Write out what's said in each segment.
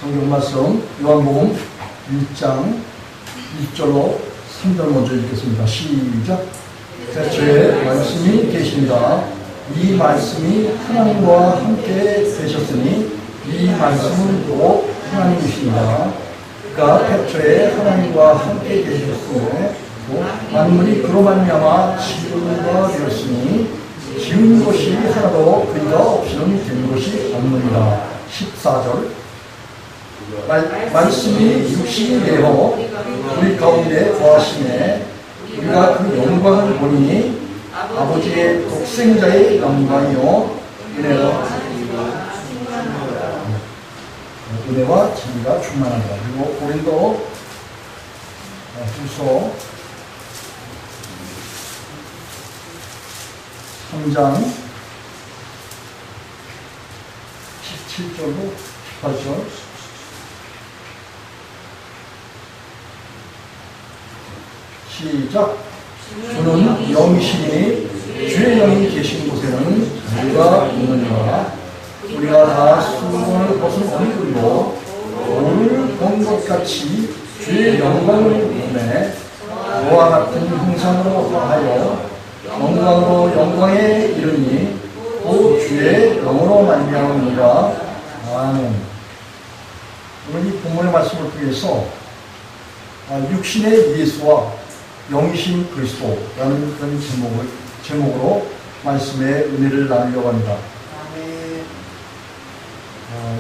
성경 말씀 요한복음 1장 1절로 3절 먼저 읽겠습니다. 시작. 태초에 말씀이 계신다. 이 말씀이 하나님과 함께 되셨으니 이 말씀은 또 하나님이십니다. 그가 태초에 하나님과 함께 계셨으며 또 만물이 그로 말미암아 지은 바 되었으니 지은 것이 하나도 그가 없이는 된 것이 없느니라. 14절. 말씀이 육신이 되어 우리 가운데 거하시매 우리가 그 영광을 보니 아버지의 독생자의 영광이요 은혜와 진리가 충만하다. 그리고 고린도 후서 3장 17절로 18절. 시작. 주는 영이시니 주의 영이 계신 곳에는 자유가 있느니라. 우리가 다 수건을 벗은 얼굴로 오늘 본 것 같이 주의 영광을 보매 그와 같은 형상으로 하여 영광으로 영광에 이르니 또 주의 영으로 말미암으니라. 아멘. 오늘 이 본문의 말씀을 통해서 육신의 예수와 영이신 그리스도라는 그런 제목으로 말씀의 은혜를 나누려고 합니다.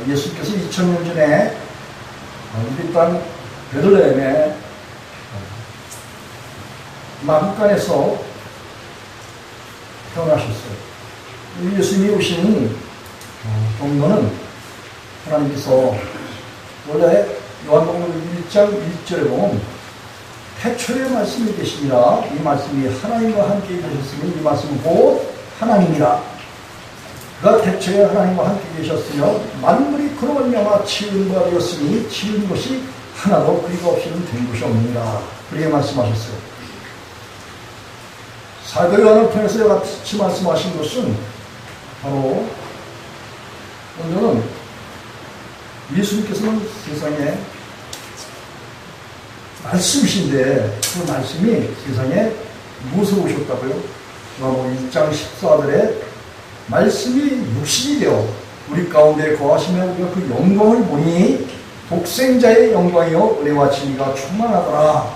예수께서 2000년 전에 우리 땅 베들레헴의 마구간에서 태어나셨어요. 예수님이 오신 경로는 하나님께서 원래 요한복음 1장 1절에 보면 태초에 말씀이 계시니라. 이 말씀이 하나님과 함께 계셨으니 이 말씀은 곧 하나님이라. 그가 태초에 하나님과 함께 계셨으며 만물이 그로 말미암아 지은 바 되었으니 지은 것이 하나도 그리가 없이는 된 것이 없느니라. 그렇게 말씀하셨어요. 사도 요한을 통해서 같이 말씀하신 것은 바로 오늘은 예수님께서는 세상에 말씀이신데 그 말씀이 세상에 무엇으로 오셨다고요? 요한복음 1장 14절에 말씀이 육신이 되어 우리 가운데 거하시며 우리가 그 영광을 보니 독생자의 영광이요 은혜와 진리가 충만하더라.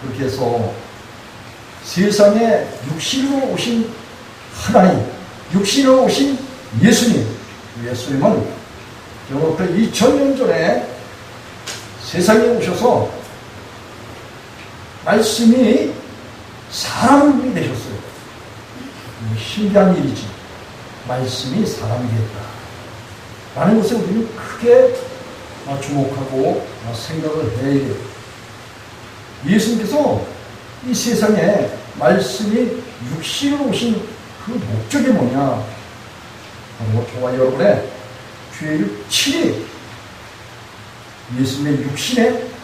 그렇게 해서 세상에 육신으로 오신 하나님, 육신으로 오신 예수님은 저로부터 2000년 전에 세상에 오셔서 말씀이 사람이 되셨어요. 신기한 일이지. 말씀이 사람이 됐다. 라는 것에 우리는 크게 주목하고 생각을 해야 돼요. 예수님께서 이 세상에 말씀이 육신으로 오신 그 목적이 뭐냐? 바로 저와 여러분의 죄를 친히 예수님의 육신에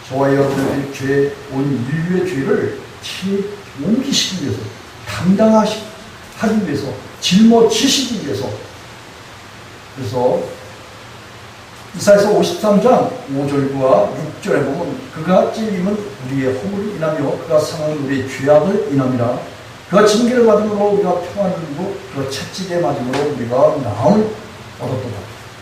저와 여러분의 죄, 온 인류의 죄를 친히 옮기시기 위해서, 담당하기 위해서, 짊어지시기 위해서. 그래서 이사야서 53장 5절과 6절에 보면 그가 찔림은 우리의 허물을 인하며 그가 상한 우리의 죄악을 인함이라. 그가 징계를 받음으로 우리가 평안을 누리고 그가 채찍에 맞음으로 우리가 나음을 얻었도다.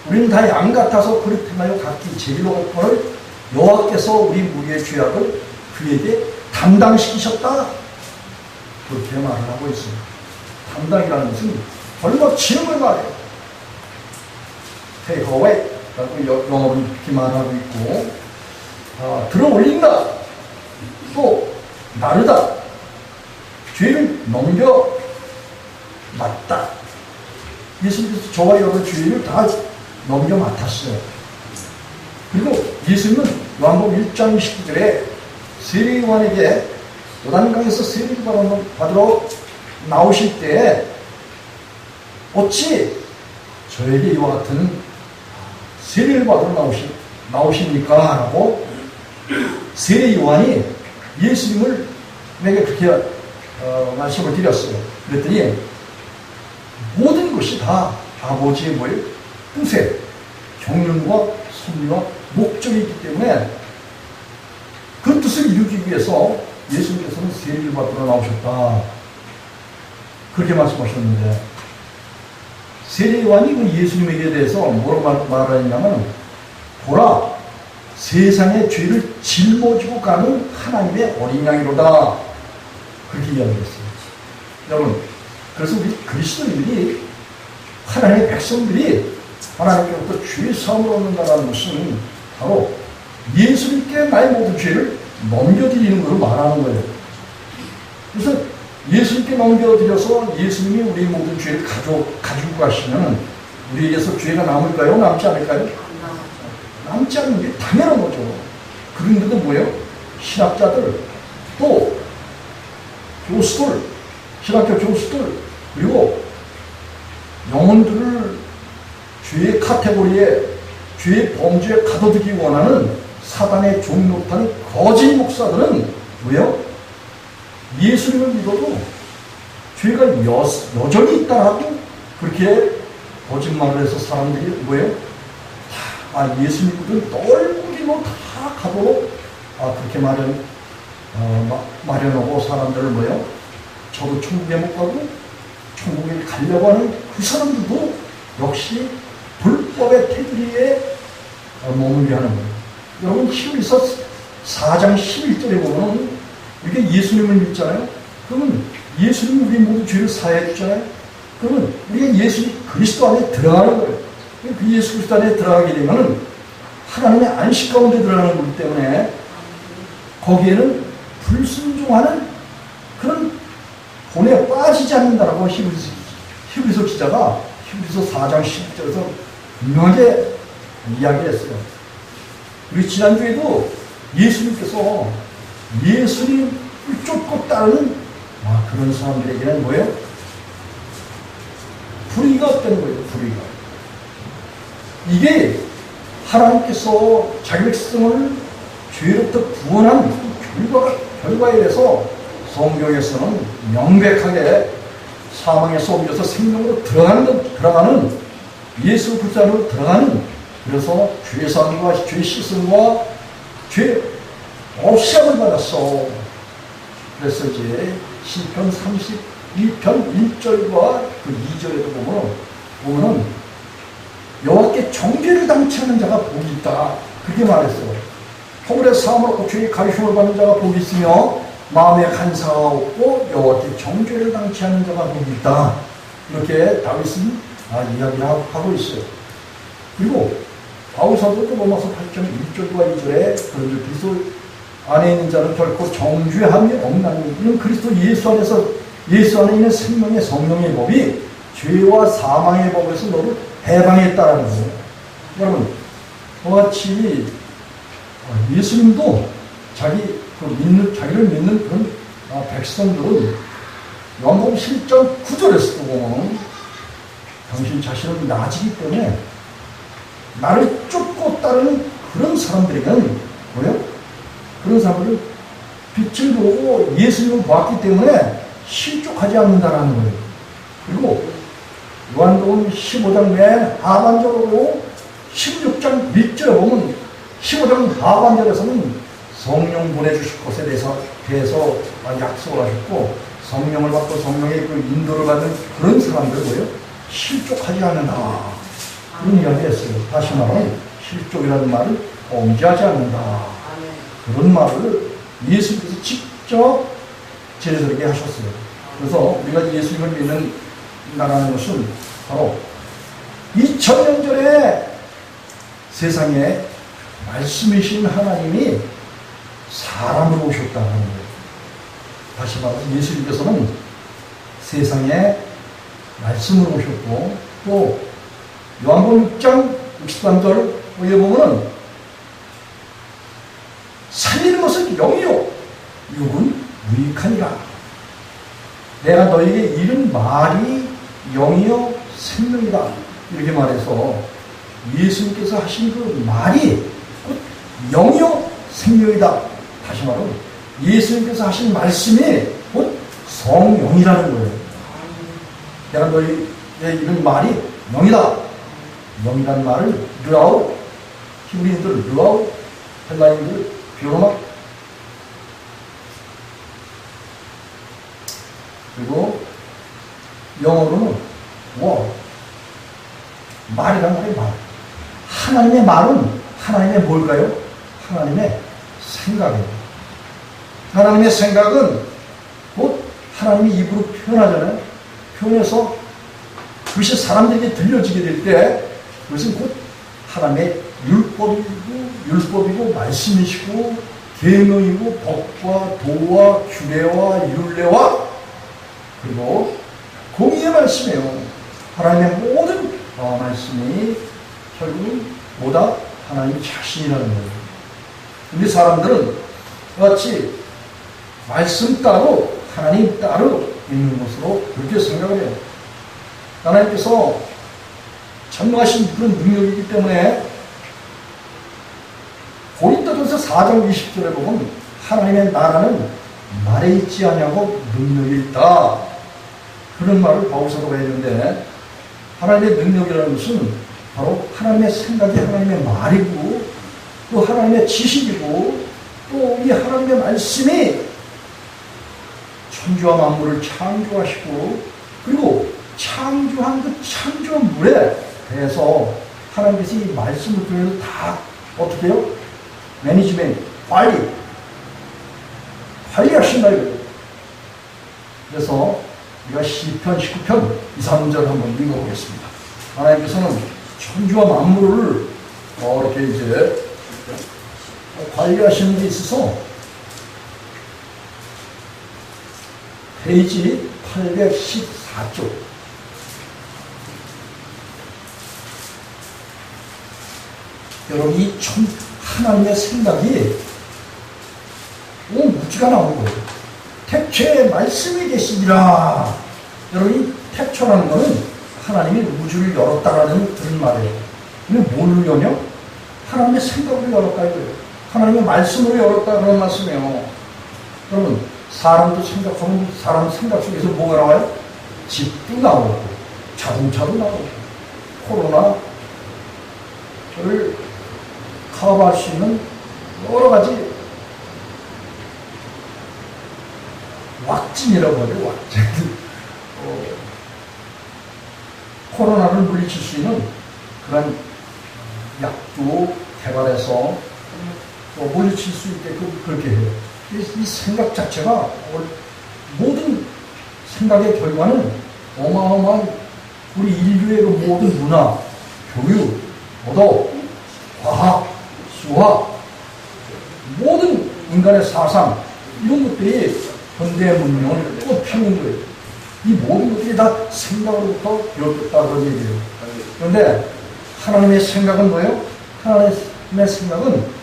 우리는 다 양 같아서 그릇 행하여 각기 제비로 갖고는 여호와께서 우리 무리의 죄악을 그에게 담당시키셨다. 그렇게 말을 하고 있습니다. 담당이라는 것은 벌거치는 걸 말해요. Take away 라고 영어는 그렇게 말하고 있고, 들어올린다. 또 나르다. 죄를 넘겨 맡다. 예수님께서 저와 여러분 죄를 다 넘겨 맡았어요. 그리고 예수님은 요한복음 1장 19절에 세례요한에게 요단강에서 세례를 받으러 나오실 때 어찌 저에게 이와 같은 세례를 받으러 나오십니까? 라고 세례요한이 예수님을 내게 그렇게 말씀을 드렸어요. 그랬더니 모든 것이 다 아버지의 뜻에 경륜과 섭리와 목적이 있기 때문에 그 뜻을 이루기 위해서 예수님께서는 세례를 받으러 나오셨다. 그렇게 말씀하셨는데 세례요한이 그 예수님에게 대해서 뭐라고 말하냐면 보라 세상의 죄를 짊어지고 가는 하나님의 어린 양이로다. 그렇게 이야기했어요. 여러분 그래서 우리 그리스도인들이 하나님의 백성들이 하나님께로부터 죄의 사함을 얻는다는 것은 바로 예수님께 나의 모든 죄를 넘겨드리는 것을 말하는 거예요. 그래서 예수님께 넘겨드려서 예수님이 우리 모든 죄를 가지고 가시면 우리에게서 죄가 남을까요? 남지 않을까요? 남지 않는 게 당연한 거죠. 그런데도 뭐예요? 신학자들, 또 교수들, 신학교 교수들, 그리고 영혼들을 죄의 카테고리에, 죄의 범주에 가둬두기 원하는 사단의 종노릇하는 거짓 목사들은 뭐예요? 예수님을 믿어도 죄가 여전히 있다라고 그렇게 거짓말을 해서 사람들이 뭐예요? 예수님 믿은 넓은 길로 다 가도록 그렇게 마련하고 사람들을 뭐예요? 저도 천국에 못 가고 천국에 가려고 하는 그 사람들도 역시 불법의 테두리에 머물게 하는 거예요. 여러분 히브리서 4장 11절에 보면 이게 예수님을 믿잖아요. 그러면 예수님이 우리 모두 죄를 사해 주잖아요. 그러면 우리가 예수님 그리스도 안에 들어가는 거예요. 그 예수 그리스도 안에 들어가게 되면 하나님의 안식 가운데 들어가는 거기 때문에 거기에는 불순종하는 그런 본에 빠지지 않는다라고 히브리서 기자가 히브리서 4장 11절에서 분명하게 이야기했어요. 우리 지난주에도 예수님께서 예수님을 쫓고 따르는 그런 사람들에게는 뭐예요? 불의가 없다는 거예요. 불의가. 이게 하나님께서 자기 백성을 죄로부터 구원한 결과에 대해서 성경에서는 명백하게 사망에서 옮겨서 생명으로 들어가는 예수 그리스도 안으로 들어가는, 그래서 죄 사함과 죄 씻음과 죄 없이함을 받았어. 그래서 이제 시편 32편 1절과 그 2절에도 보면은 여호와께 정죄를 당치 않는 자가 복이 있다. 그렇게 말했어요. 허물의 사함을 얻고 죄의 가르침을 받는 자가 복이 있으며 마음에 간사가 없고 여호와께 정죄를 당치 않는 자가 복이 있다. 이렇게 다윗은 이야기를 하고 있어요. 그리고 바울 사도도 로마서 8장 1절과 2절에 그리스도 안에 있는 자는 결코 정죄함이 없나니 이는 그리스도 예수 안에 있는 생명의 성령의 법이 죄와 사망의 법에서 너를 해방했다라는 거예요. 여러분, 그와 같이 예수님도 자기를 믿는 그런 백성들은 요한복음 7장 9절에서도 보면 당신 자신은 나지기 때문에 나를 쫓고 따르는 그런 사람들에게는 뭐예요? 그런 사람들은 빛을 보고 예수님을 보았기 때문에 실족하지 않는다는 거예요. 그리고 요한복음 15장 맨 하반절로 16장 밑절에 보면 15장 하반절에서는 성령 보내주실 것에 대해서 약속을 하셨고 성령을 받고 성령의 그 인도를 받는 그런 사람들 뭐예요? 실족하지 않는다. 그런 이야기 했어요. 다시 말하면 실족이라는 말을 엄지하지 않는다. 그런 말을 예수님께서 직접 제자들에게 하셨어요. 그래서 우리가 예수님을 믿는다는 것은 바로 2000년 전에 세상에 말씀이신 하나님이 사람으로 오셨다는 거예요. 다시 말해서 예수님께서는 세상에 말씀으로 오셨고 또 요한복음 6장 63절에 보면 살리는 것은 영이요 육은 무익하니라. 내가 너에게 이른 말이 영이요 생명이다. 이렇게 말해서 예수님께서 하신 그 말이 곧 영이요 생명이다. 다시 말하면 예수님께서 하신 말씀이 곧 성령이라는 거예요. 내가 너에게 이른 말이 영이다. 영이라는 말을 이루라고 히브리인들 르아우, 헬라인들 비오르마, 그리고 영어로는 워, 말이란 말이 말. 하나님의 말은 하나님의 뭘까요? 하나님의 생각이에요. 하나님의 생각은 곧 하나님이 입으로 표현하잖아요. 표현해서 그것이 사람들에게 들려지게 될 때 그것은 곧 하나님의 율법이고 말씀이시고 계명이고 법과 도와 규례와 율례와 그리고 공의의 말씀이에요. 하나님의 모든 말씀이 결국은 뭐다? 하나님 자신이라는 거예요. 근데 사람들은 같이 말씀 따로 하나님 따로 있는 것으로 그렇게 생각을 해요. 하나님께서 전능하신 그런 능력이기 때문에 고린도전서 4장 20절에 보면 하나님의 나라는 말에 있지 아니하고 능력이 있다. 그런 말을 바울사도가 했는데 하나님의 능력이라는 것은 바로 하나님의 생각이 하나님의 말이고 또 하나님의 지식이고 또 이 하나님의 말씀이 천지와 만물을 창조하시고 그리고 창조한 그 창조한 물에 대해서 하나님께서 이 말씀을 통해서 다 어떻게 해요? 매니지먼트, 관리하신다 이거예요. 그래서 우리가 시편 19편 2, 3절 한번 읽어보겠습니다. 하나님께서는 천지와 만물을 이렇게 이제 관리하시는 데 있어서 페이지 814쪽 여러분 이 하나님의 생각이 무지가 나오는 거예요. 태초에 말씀이 계시니라. 여러분 이 태초라는 것은 하나님이 우주를 열었다라는 그런 말이에요. 근데 뭘 여냐? 하나님의 생각으로 열었다 이거예요. 하나님의 말씀으로 열었다 그런 말씀이에요. 여러분 사람도 생각하면 사람 생각 속에서 뭐가 나와요? 집도 나오고 자동차도 나오고 코로나를 커버할 수 있는 여러 가지 왁진이라고 하죠. 왁진. 코로나를 물리칠 수 있는 그런 약도 개발해서 물리칠 수 있게끔 그렇게 해요. 이 생각 자체가 모든 생각의 결과는 어마어마한 우리 인류의 모든 문화, 교육, 도덕, 과학, 수학, 모든 인간의 사상 이런 것들이 현대의 문명을 꽃피우는 거예요. 이 모든 것들이 다 생각으로부터 비롯됐다 그런 얘기예요. 그런데 하나님의 생각은 뭐예요? 하나님의 생각은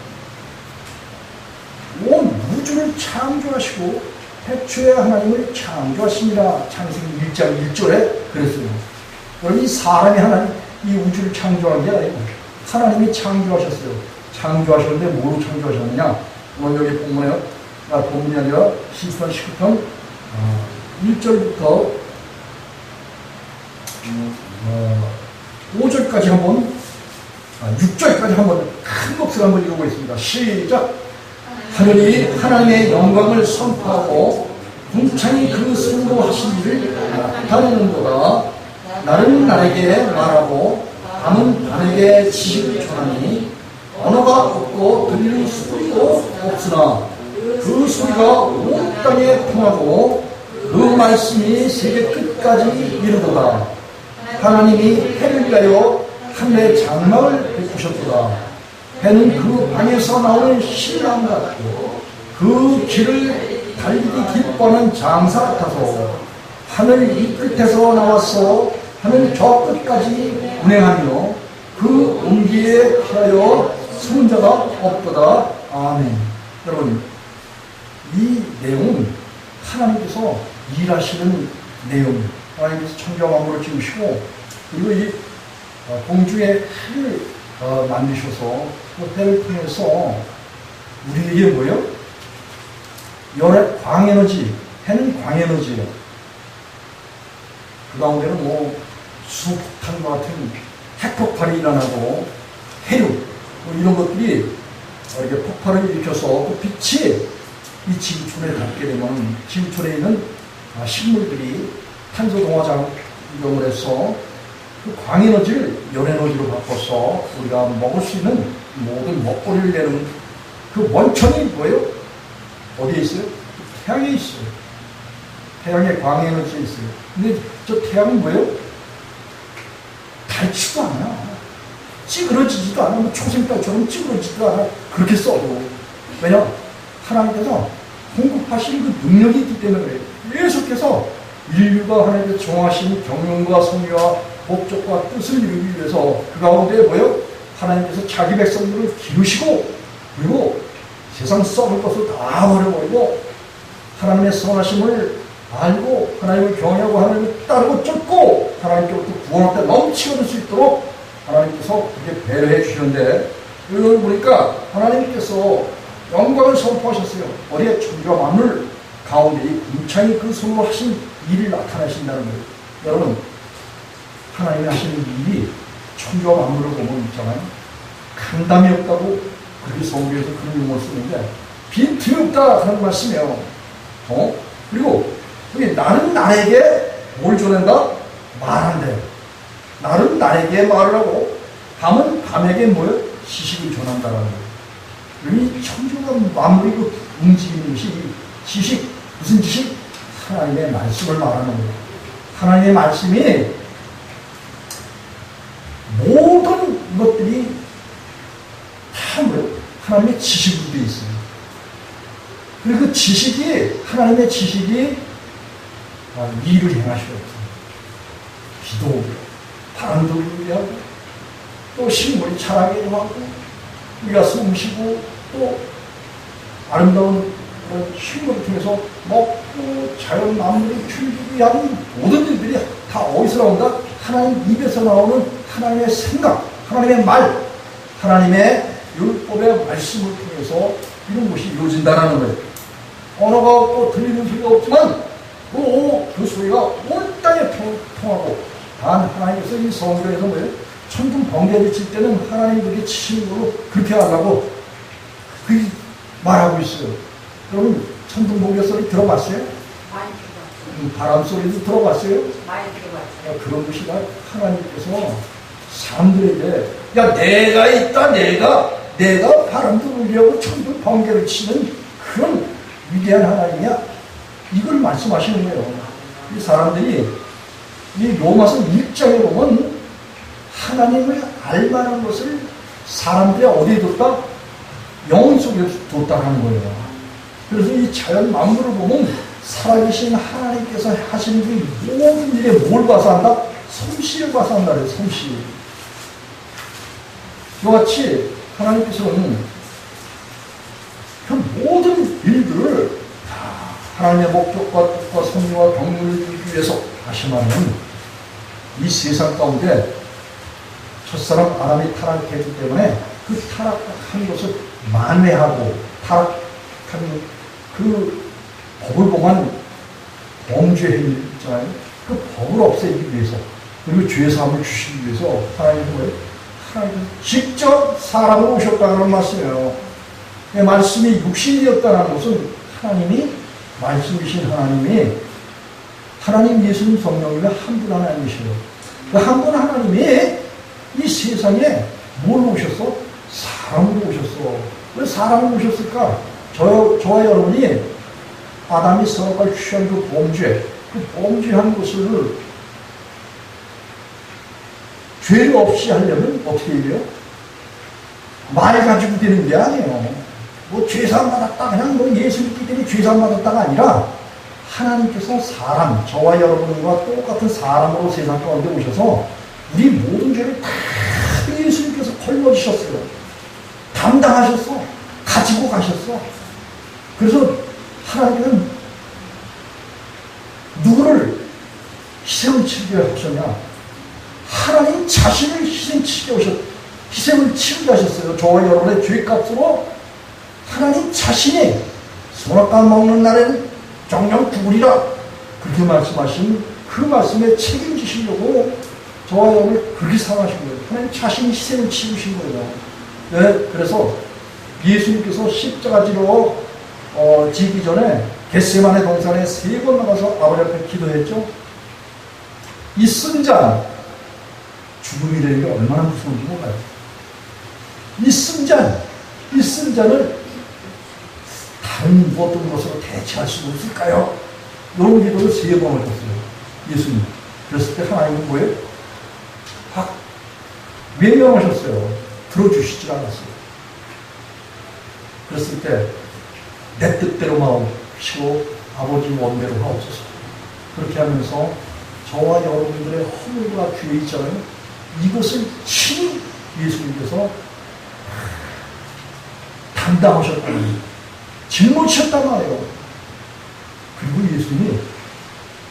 온 우주를 창조하시고 태초에 하나님을 창조하시니라. 창세기 1장 1절에 그랬어요. 그럼 이 사람이 하나님 이 우주를 창조한 게 아니고 하나님이 창조하셨어요. 창조하셨는데 뭐로 창조하셨느냐? 오늘 여기 본문이 아니라 시편 19편 1절부터 5절까지 한번 6절까지 한번 큰 목소리 한번 읽어보겠습니다. 시작! 하늘이 하나님의 영광을 선포하고 궁창이 그 승고하신 일을 나타내는도다. 나는 나에게 말하고 밤은 밤에게 지식을 전하니 언어가 없고 들리는 소리도 없으나 그 소리가 온 땅에 통하고 그 말씀이 세계 끝까지 이르도다. 하나님이 해를 위하여 하늘의 장막을 베푸셨도다. 해는 그 방에서 나오는 신랑 같고 그 길을 달리기 기뻐하는 장사 같아서 하늘 이 끝에서 나와서 하늘 저 끝까지 운행하며 그 온기에 피하여 숨은 자가 없도다. 아멘. 여러분 이 내용은 하나님께서 일하시는 내용이에요. 하나님께서 천지와 만물을 지으시고 그리고 이 공중의 해를 만드셔서 그 해를 통해서 우리에게 뭐예요? 열의 광에너지, 해는 광에너지예요. 그 가운데는 뭐 수폭탄과 같은 핵폭발이 일어나고 해류, 뭐 이런 것들이 이렇게 폭발을 일으켜서 그 빛이 이 지구촌에 닿게 되면 지구촌에 있는 식물들이 탄소 동화작용을 해서 그 광에너지를 연에너지로 바꿔서 우리가 먹을 수 있는 모든 먹거리를 내는 그 원천이 뭐예요? 어디에 있어요? 태양에 있어요. 태양의 광에너지에 있어요. 근데 저 태양은 뭐예요? 닳지도 않아. 찌그러지지도 않아. 뭐 초생딸처럼 찌그러지지도 않아. 그렇게 써도. 왜냐? 하나님께서 공급하신 그 능력이 있기 때문에 그래요. 계속해서 인류가 하나님의 정하신 경영과 섭리와 목적과 뜻을 이루기 위해서 그 가운데 뭐예요? 하나님께서 자기 백성들을 기르시고 그리고 세상 썩을 것을 다 버려버리고 하나님의 선하심을 알고 하나님을 경외하고 하나님을 따르고 쫓고 하나님께로부터 구원할 때 넘치게 될 수 있도록 하나님께서 그렇게 배려해 주시는데 이걸 보니까 하나님께서 영광을 선포하셨어요. 어디에 천지와 만물 가운데 이 궁창이 그 손으로 하신 일이 나타나신다는 거예요. 여러분 하나님이 하시는 일이 천지와 만물을 보면 있잖아요. 감담이 없다고 그렇게 성경에서 그런 용어를 쓰는데 빈틈이 없다 그런 말씀이에요. 그리고 여기 나는 나에게 뭘 전한다? 말한대요. 나는 나에게 말을 하고 밤은 밤에게 뭐예요? 지식을 전한다라는 거예요. 이 천지와 만물이 그 움직이는 것이 지식, 무슨 지식? 하나님의 말씀을 말하는 거예요. 하나님의 말씀이 모든 것들이 다 뭐예요? 하나님의 지식으로 되어 있어요. 그리고 그 지식이, 하나님의 지식이 일을 행하셔요. 비도 오고, 바람도 불게 또 식물이 자라게 하고, 우리가 숨쉬고, 또 아름다운 식물을 통해서 먹고 자연 만물이 줄기 위한 모든 일들이 다 어디서 나온다? 하나님 입에서 나오는 하나님의 생각, 하나님의 말, 하나님의 율법의 말씀을 통해서 이런 것이 이루어진다는 거예요. 언어가 없고 들리는 소리가 없지만 그 소리가 온 땅에 통하고 단 하나님께서 이 성경에서 뭐예요? 천둥 번개를 칠 때는 하나님 그렇게 치시는 걸로 그렇게 하려고 그렇게 말하고 있어요. 여러분 천둥 번개 소리 들어봤어요? 많이 들어봤어요. 바람 소리도 들어봤어요? 많이 들어봤어요. 그런 것이 하나님께서 사람들에게 야 내가 있다 내가 바람도 불리하고 천둥 번개를 치는 그런 위대한 하나님이야. 이걸 말씀하시는 거예요. 이 사람들이 이 로마서 1장에 보면 하나님을 알만한 것을 사람들이 어디에 뒀다? 영혼 속에 뒀다는 거예요. 그래서 이 자연 만물을 보면 살아계신 하나님께서 하시는 그 모든 일에 뭘 봐서 한다? 솜씨를 봐서 한다 그래요. 솜씨. 이와 같이 하나님께서는 그 모든 일들을 다 하나님의 목적과 뜻과 섭리와 경륜을 이루기 위해서 하시마는 이 세상 가운데 첫사람 아담이 타락했기 때문에 그 타락한 것을 만회하고 타락한 그 법을 범한 범죄 행위 있잖아요. 그 법을 없애기 위해서 그리고 죄사함을 주시기 위해서 하나님은 뭐예요? 하나님은 직접 사람으로 오셨다는 말씀이에요. 말씀이 육신이었다는 것은 하나님이 말씀이신 하나님이 하나님 예수님 성령님의 한 분 하나님이시에요. 그 한 분 하나님이 이 세상에 뭘로 오셨어? 사람으로 오셨어. 왜 사람으로 오셨을까? 저와 여러분이 아담이 선악과를 취한 그 범죄한 것을 죄를 없이 하려면 어떻게 해요? 말 가지고 되는 게 아니에요. 뭐 죄사함 받았다 그냥 뭐 예수 믿기 때문에 죄사함 받았다가 아니라 하나님께서 사람, 저와 여러분과 똑같은 사람으로 세상 가운데 오셔서 우리 모든 죄를 다 예수님께서 걸러주셨어요. 담당하셨어. 가지고 가셨어. 그래서 하나님은 누구를 희생을 치르게 하셨냐? 하나님 자신을 희생을 치르게 하셨어요. 저와 여러분의 죄값으로 하나님 자신이 선악과 먹는 날에는 정령 죽으리라 그렇게 말씀하신 그 말씀에 책임지시려고 저와 여러분을 그렇게 사랑하신 거예요. 하나님 자신이 희생을 치르신 거예요. 네, 그래서 예수님께서 십자가지로 지기 전에 겟세마네 동산에 3번 나가서 아버지 앞에 기도했죠. 이 쓴 잔, 죽음이라는 게 얼마나 무서운지 몰라요. 이 쓴 잔을 다른 무엇도 것으로 대체할 수 없을까요? 이런 기도를 3번 하셨어요. 예수님. 그랬을 때 하나님은 뭐예요? 확 외면하셨어요. 들어주시질 않았어요. 그랬을 때 내 뜻대로 마옵시고 아버지 원대로 하옵소서. 그렇게 하면서 저와 여러분들의 허물과 죄 있잖아요. 이것을 친히 예수님께서 담당하셨다는 짊어지셨단 말이에요. 그리고 예수님이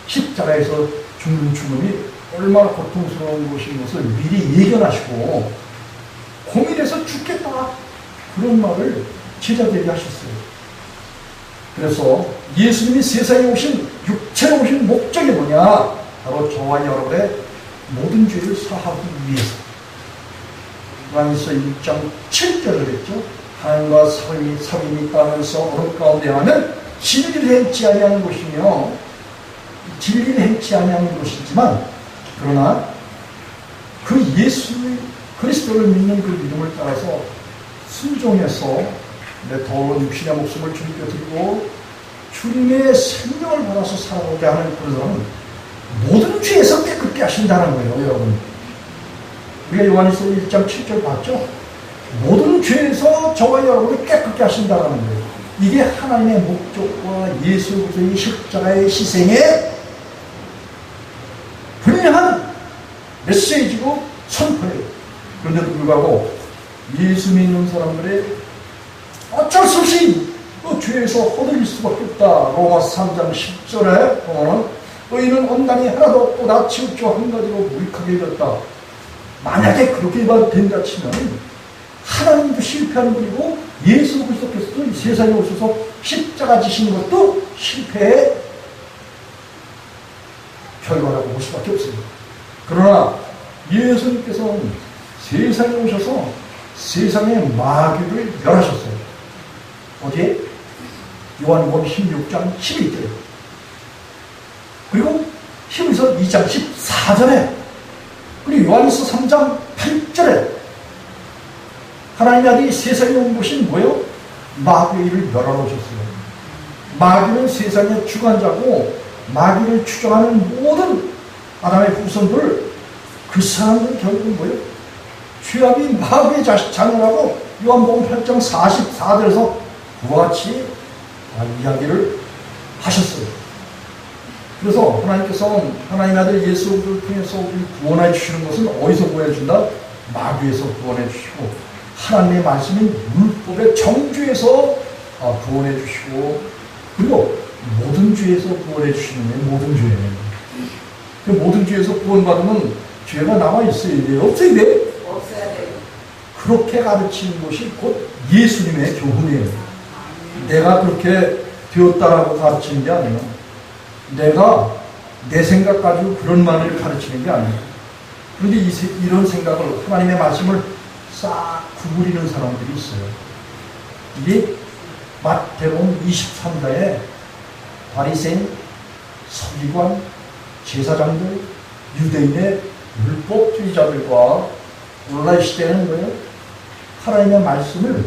십자가에서 죽는 죽음이 얼마나 고통스러운 것인 것을 미리 예견하시고 고민해서 죽겠다 그런 말을 제자들에게 하셨어요. 그래서 예수님이 세상에 오신 육체로 오신 목적이 뭐냐? 바로 저와 여러분의 모든 죄를 사하기 위해서. 요한일서 6장 7절을 했죠. 하나님과 사귐이 따르면서 어느 가운데 하면 진리를 행치 아니하는 것이며 진리를 행치 아니하는 것이지만 그러나 그 예수 그리스도를 믿는 그 믿음을 따라서 순종해서 내 더러운 육신의 목숨을 주님께 드리고 주님의 생명을 받아서 살아오게 하는 그런 사람은 모든 죄에서 깨끗게 하신다는 거예요, 여러분. 우리가 요한일서 1장 7절 봤죠? 모든 죄에서 저와 여러분을 깨끗게 하신다는 거예요. 이게 하나님의 목적과 예수 그리스도의 십자가의 희생의 분명한 메시지고 선포예요. 그런데도 불구하고 예수 믿는 사람들의 어쩔 수 없이 그 죄에서 허들릴 수밖에 없다. 로마서 3장 10절에 보면 의인은 온당이 하나도 없고 나 치우쳐 한 가지로 무익하게 되었다. 만약에 그렇게 된다 치면 하나님도 실패하는 분이고 예수 그리스도께서도 이 세상에 오셔서 십자가 지신 것도 실패의 결과라고 볼 수밖에 없습니다. 그러나 예수님께서는 세상에 오셔서 세상의 마귀를 멸하셨어요. 어디에? 요한복음 16장 11절에. 그리고 히브리서 2장 14절에. 그리고 요한일서 3장 8절에. 하나님의 아들이 세상에 온 것이 뭐예요? 마귀의 일을 멸하러 오셨어요. 마귀는 세상의 주관자고 마귀를 추종하는 모든 아담의 후손들 그 사람들은 결국은 뭐예요? 죄악이 마귀의 자녀라고 요한복음 8장 44절에서 그와 같이 이야기를 하셨어요. 그래서 하나님께서는 하나님의 아들 예수를 통해서 우리를 구원해 주시는 것은 어디서 구원해 준다? 마귀에서 구원해 주시고 하나님의 말씀인 율법의 정죄에서 구원해 주시고 그리고 모든 죄에서 구원해 주시는 게 모든 죄예요. 그 모든 죄에서 구원받으면 죄가 남아있어야 돼요? 없어야 돼? 없어야 돼요. 그렇게 가르치는 것이 곧 예수님의 교훈이에요. 내가 그렇게 되었다라고 가르치는 게 아니에요. 내가 내 생각 가지고 그런 말을 가르치는 게 아니에요. 그런데 이런 생각을 하나님의 말씀을 싹 구부리는 사람들이 있어요. 이게 마태복음 23장에 바리새인, 서기관, 제사장들, 유대인의 율법주의자들과 오늘날 시대는 뭐예요? 하나님의 말씀을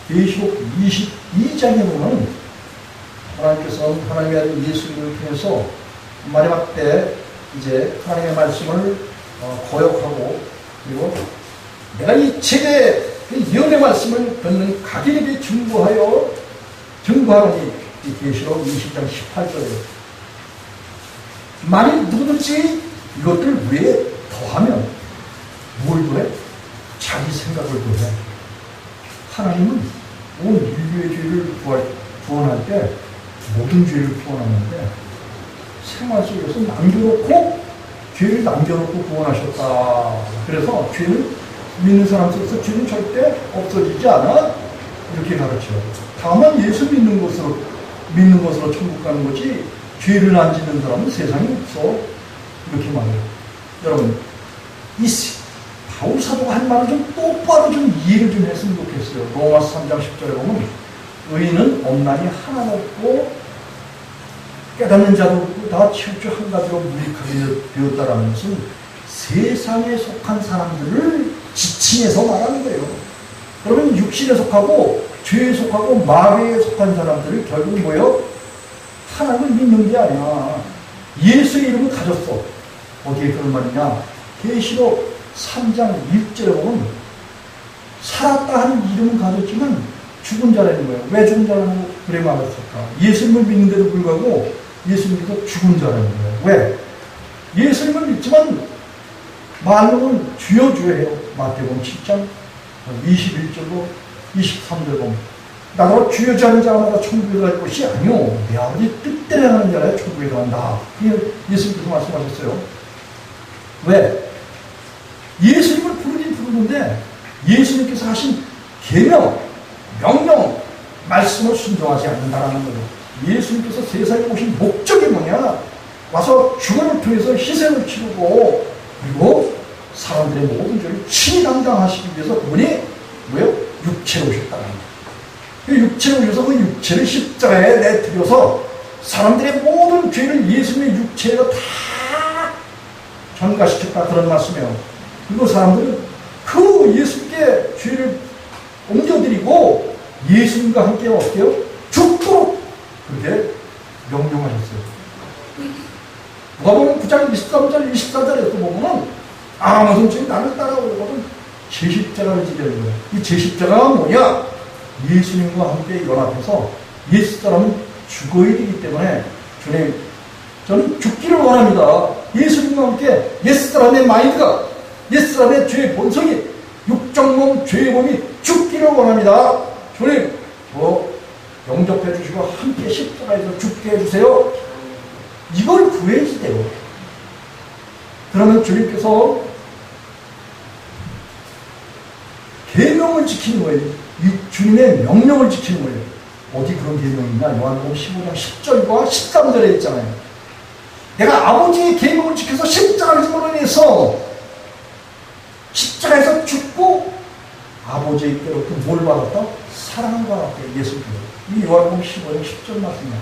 계시록 22장에 보면 하나님께서는 하나님의 아들 예수님을 통해서 마지막 때 이제 하나님의 말씀을 거역하고 그리고 내가 이 책에 예언의 말씀을 듣는 각인에게 증거하니 이 계시록 20장 18절에 만일 누구든지 이것들 위에 더하면 뭘 더해? 자기 생각을 더해. 하나님은 온 인류의 죄를 구원할 때 모든 죄를 구원하는데 생활 속에서 남겨놓고 죄를 남겨놓고 구원하셨다. 그래서 죄는 믿는 사람 속에서 죄는 절대 없어지지 않아. 이렇게 가르쳐요. 다만 예수 믿는 것으로 천국 가는 거지 죄를 안 짓는 사람은 세상에 없어. 이렇게 말해요. 여러분, 바울 사도가 한 말을 좀 똑바로 좀 이해를 좀 했으면 좋겠어요. 로마서 3장 10절에 보면 의인은 없나니 하나도 없고 깨닫는 자도 없고 다 치우쳐 한 가지로 무익하게 되었다라는 것은 세상에 속한 사람들을 지칭해서 말하는 거예요. 그러면 육신에 속하고 죄에 속하고 마귀에 속한 사람들을 결국 뭐예요? 하나님을 믿는 게 아니야. 예수의 이름을 가졌어. 어디에 그런 말이냐? 계시록 3장 1절에 보면 살았다 하는 이름은 가졌지만 죽은 자라는 거예요. 왜 죽은 자라는 그래 말했을까? 예수님을 믿는데도 불구하고 예수님께서 죽은 자라는 거예요. 왜? 예수님을 믿지만 말로는 주여 주여 해요. 마태복음 7장 21절로 23절 보면 나로 주여 주하는 자마다 천국에 갈 것이 아니오 내 아버지 뜻대로 하는 자라 천국에 간다. 그게 예수님께서 말씀하셨어요. 왜? 예수님을 부르긴 부르는데 예수님께서 하신 계명, 명령, 말씀을 순종하지 않는다라는 거죠. 예수님께서 세상에 오신 목적이 뭐냐? 와서 죽음을 통해서 희생을 치르고 그리고 사람들의 모든 죄를 친히 담당하시기 위해서 그분이 뭐예요? 육체로 오셨다는 거예요. 그 육체로 오셔서 그 육체를 십자가에 내드려서 사람들의 모든 죄를 예수님의 육체로 다 전가시켰다 그런 말씀이에요. 그리고 사람들은 그 예수님께 죄를 옮겨드리고 예수님과 함께 어떻게 해요? 죽도록 그렇게 명령하셨어요. 누가복음 9장 23절 24절에서 보면은 무슨 죄 나를 따라오거든 제 십자가를 지려는 거예요. 이 제 십자가가 뭐냐? 예수님과 함께 연합해서 옛사람은 죽어야 되기 때문에 주님 저는 죽기를 원합니다. 예수님과 함께 옛사람의 마인드가 옛사람의 죄의 본성이 육정몸 죄의 몸이 죽기를 원합니다. 주님 영접해 주시고 함께 십자가에서 죽게 해주세요. 이걸 구해야지 돼요. 그러면 주님께서 계명을 지키는 거예요. 이 주님의 명령을 지키는 거예요. 어디 그런 계명이 있나? 요한복음 15장 10절과 13절에 있잖아요. 내가 아버지의 계명을 지켜서 십자가를 짐으로 인해서 십자가에서 죽고 아버지께로부터 뭘 받았다? 사랑을 받았다. 예수님께서. 이 요한복음 15장 10절 말씀이야.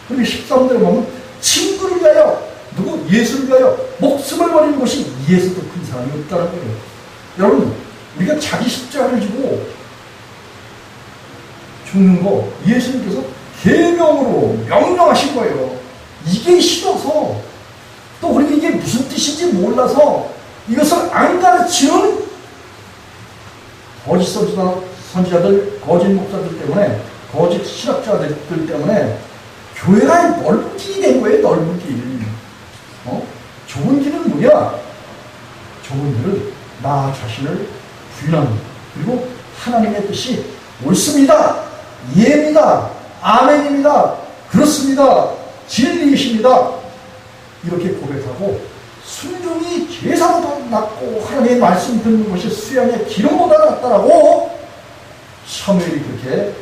그리고 13절에 보면 친구를 위하여 누구? 예수를 위하여 목숨을 버리는 것이 이에서도 큰 사랑이 없다는 거예요. 여러분 우리가 자기 십자가를 지고 죽는 거 예수님께서 계명으로 명령하신 거예요. 이게 싫어서 또 우리가 이게 무슨 뜻인지 몰라서 이것을 안 가르치는 거짓 선지자들, 거짓 목사들 때문에 거짓 신학자들 때문에 교회가 넓은 길이 된 거예요. 넓은 길. 좋은 길은 뭐야? 좋은 길은 나 자신을 부인하는 것. 그리고 하나님의 뜻이 옳습니다. 이해입니다. 아멘입니다. 그렇습니다. 진리이십니다. 이렇게 고백하고 순종이 제사보다 낫고 하나님의 말씀 듣는 것이 수양의 기름보다 낫다라고 사무엘이 그렇게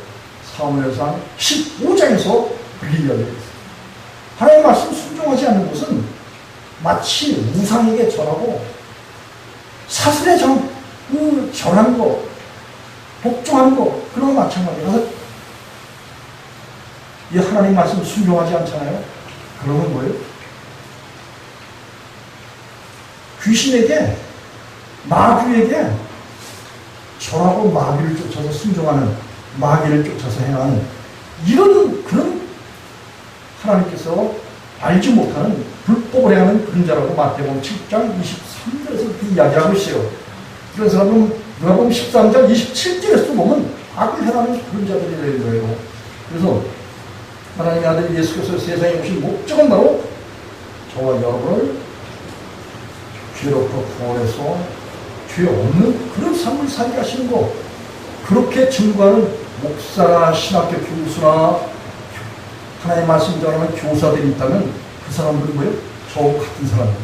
사무엘상 15장에서 그렇게 이야기했어요. 하나님의 말씀 순종하지 않는 것은 마치 우상에게 절하고 사슬에 절한 거, 복종하는 거, 그런 거 마찬가지라서 이 하나님 말씀 순종하지 않잖아요. 그러면 뭐예요? 귀신에게, 마귀에게 절하고 마귀를 쫓아서 순종하는, 마귀를 쫓아서 행하는 이런 그런 하나님께서 알지 못하는 불법을 행하는 그런 자라고 마태복음 7장 23절에서 그렇게 이야기하고 있어요. 그런 사람은 누가복음 13장 27절에서 보면 악을 행하는 그런 자들이 되는 거예요. 그래서 하나님의 아들 예수께서 세상에 오신 목적은 바로 저와 여러분을 죄로부터 구원해서 죄 없는 그런 삶을 살게 하시는 거. 그렇게 증거하는 목사나 신학교 교수나 하나님의 말씀 전하는 교사들이 있다면 그 사람들은 뭐예요? 저와 같은 사람들.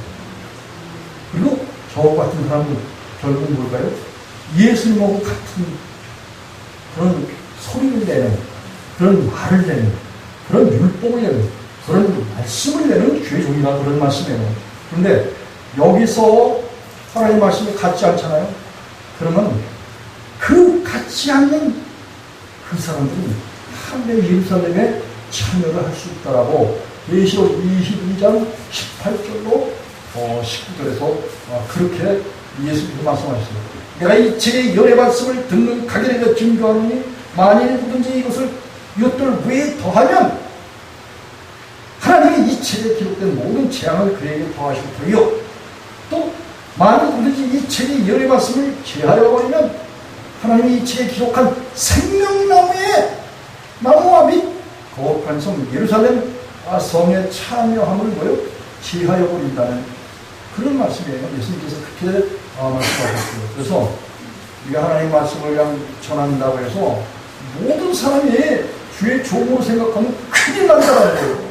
그리고 저와 같은 사람은 결국은 뭘까요? 예수님하고 같은 그런 소리를 내는, 그런 말을 내는, 그런 율법을 내는, 그런 말씀을 내는 주의 종이라 그런 말씀이에요. 그런데 여기서 하나님의 말씀이 같지 않잖아요. 그러면 그 같이 앉는 그 사람들은 하늘의 예루살렘에 참여를 할 수 있다라고 계시록 22장 18절로 19절에서 그렇게 예수님이 말씀하셨습니다. 내가 이 책의 열의 말씀을 듣는 각인에게 증거하노니 만일 누구든지 이것들 외에 더하면 하나님이 이 책에 기록된 모든 재앙을 그에게 더하실 터이요. 또 만일 누구든지 이 책의 열의 말씀을 제하여 버리면 하나님이 이 책에 기록한 생명나무의 나무와 및 거룩한 성 예루살렘 성에 참여함을 뭐요? 제하여 버린다는 그런 말씀이에요. 예수님께서 그렇게 말씀하셨어요. 그래서 우리가 하나님의 말씀을 그냥 전한다고 해서 모든 사람이 주의 종으로 생각하면 큰일 난다는 거예요.